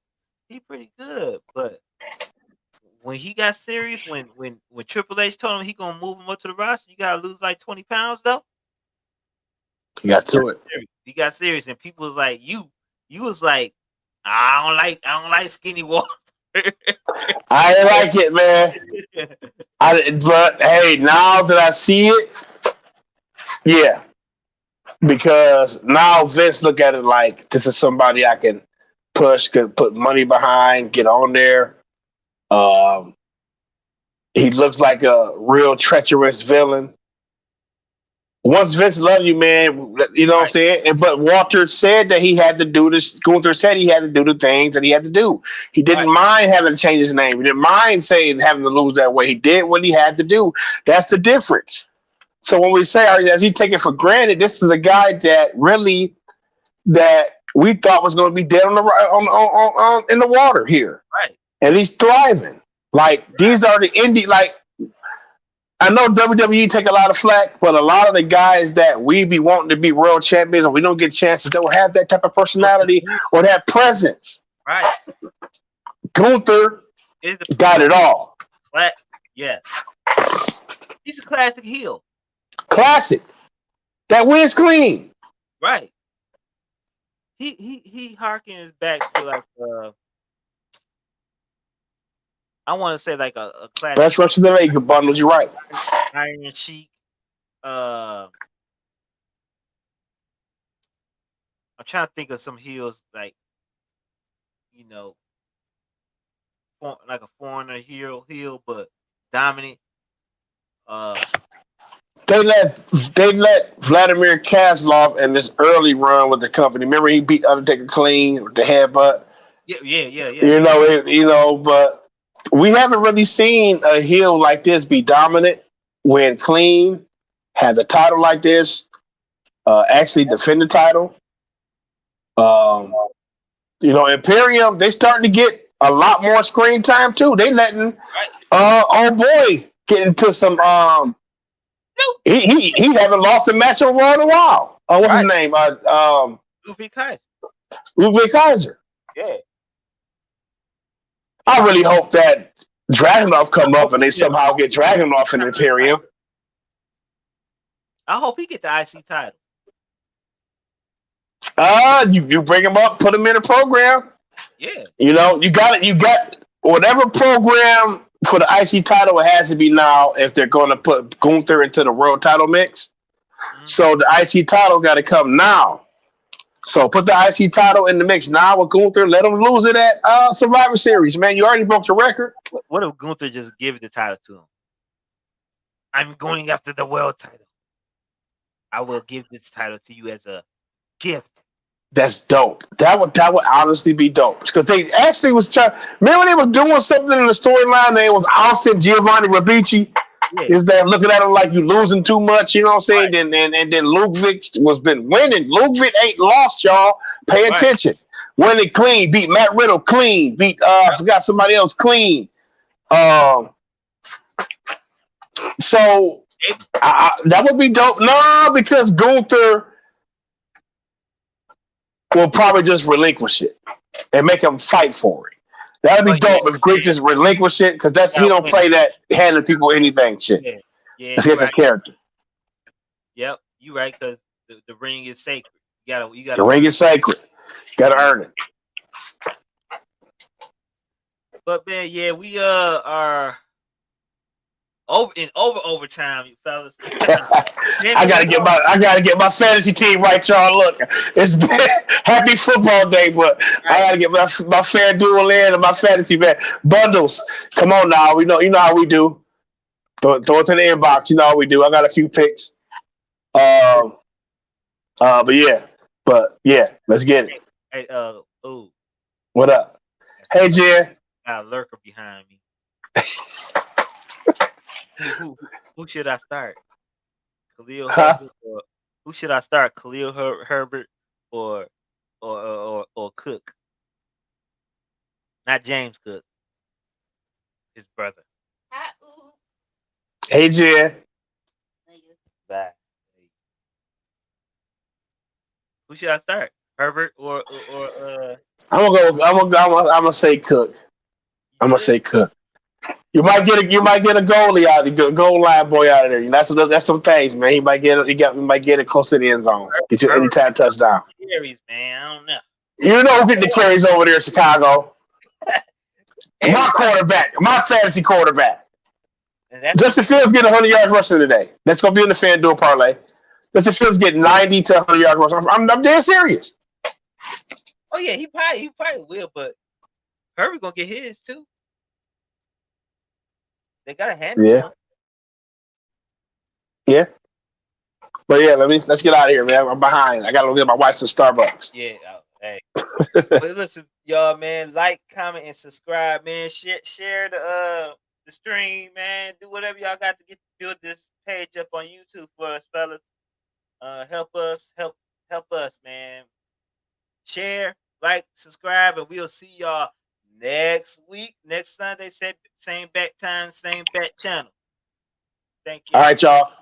He pretty good. But when he got serious, when Triple H told him he gonna move him up to the roster, you gotta lose like 20 pounds though. You got to it. He got serious, and people was like, you was like, I don't like skinny Walter. I ain't like it, man. But hey, now that I see it, yeah, because now Vince look at it like this is somebody I can push, could put money behind, get on there. Um, he looks like a real treacherous villain. Once Vince loved you, man, you know what I'm Right, saying? But Walter said that he had to do this. Gunther said he had to do the things that he had to do. He right, didn't mind having to change his name. He didn't mind saying having to lose that way. He did what he had to do. That's the difference. So when we say, as he take it for granted, this is a guy that really that we thought was going to be dead on in the water here, right, and he's thriving. Like right. these are the indie. Like I know WWE take a lot of flack, but a lot of the guys that we be wanting to be world champions and we don't get chances, don't have that type of So it's personality good. or that presence. Right. Gunther Is the got it all. yes. He's a classic heel. Classic. That wins clean. Right. He harkens back to like I want to say like a classic Best wrestler in the league, bundles. You're right. Iron Sheik. I'm trying to think of some heels like you know like a foreigner heel, but dominant. Uh, They let Vladimir Kozlov in this early run with the company. Remember he beat Undertaker clean with the headbutt. yeah. But we haven't really seen a heel like this be dominant, win clean, have the title like this, actually defend the title. Um, Imperium, they starting to get a lot more screen time too. They letting old boy get into some he haven't lost a match on Raw in a while. What's his name? Goofy Kaiser. Ludwig Kaiser. Yeah. I really hope that Dragunov come up and they somehow get Dragunov in Imperium. I hope he get the IC title. You bring him up, put him in a program. Yeah. You got whatever program for the IC title, it has to be now if they're going to put Gunther into the world title mix. Mm-hmm. So the IC title got to come now. So put the IC title in the mix now with Gunther. Let him lose it at Survivor Series, man. You already broke the record. What if Gunther just give the title to him? I'm going after the world title. I will give this title to you as a gift. That's dope. That would honestly be dope because they actually was trying. Remember they was doing something in the storyline. They was Austin Giovanni Ribisi. Yeah. Is that looking at him like you losing too much? You know what I'm saying? Right. And then Ludwig was been winning. Ludwig ain't lost, y'all. Pay attention. Winning clean. Beat Matt Riddle clean. Beat I forgot somebody else clean. So that would be dope. No, because Gunther will probably just relinquish it and make him fight for it. That'd be dope if Grit just relinquish it because he don't play that handing people anything shit. Yeah, that's his character. Yep, you right because the ring is sacred. You gotta. The ring is sacred. You gotta earn it. But man, yeah, we are overtime, you fellas. I gotta get my fantasy team right, y'all. Look, it's been happy football day, but I gotta get my FanDuel in and my fantasy bundles. Come on now, you know how we do. Throw it to the inbox. You know how we do. I got a few picks. But yeah, let's get it. Hey, what up? Hey, Jen. Got a lurker behind me. Who should I start? Khalil Huh? Herbert or who should I start? Herbert or Cook? Not James Cook, his brother. Hey, Jen. Bye. Who should I start? Herbert I'm gonna say Cook. I'm gonna Cook? say Cook. You might get a goalie out, a goal line boy out of there. That's some things, man. He might get it close to the end zone. Get you Herbert anytime touchdown. carries, man. I don't know. You know who get the carries over there in Chicago? My Everybody. quarterback, my fantasy quarterback. And that's Justin Fields getting 100 yards rushing today. That's gonna be in the FanDuel parlay. Justin Fields getting 90 to 100 yards rushing. I'm dead serious. oh yeah, he probably will, but Herbert gonna get his too. They gotta hand it to him. Yeah. But yeah, let's get out of here, man. I'm behind. I gotta go get my wife some Starbucks. Yeah. Hey. But listen, y'all, man, like, comment, and subscribe, man. Share the stream, man. Do whatever y'all got to get to build this page up on YouTube for us, fellas. Help us, man. Share, like, subscribe, and we'll see y'all next week, next Sunday, same bat time, same bat channel. Thank you. All right, y'all.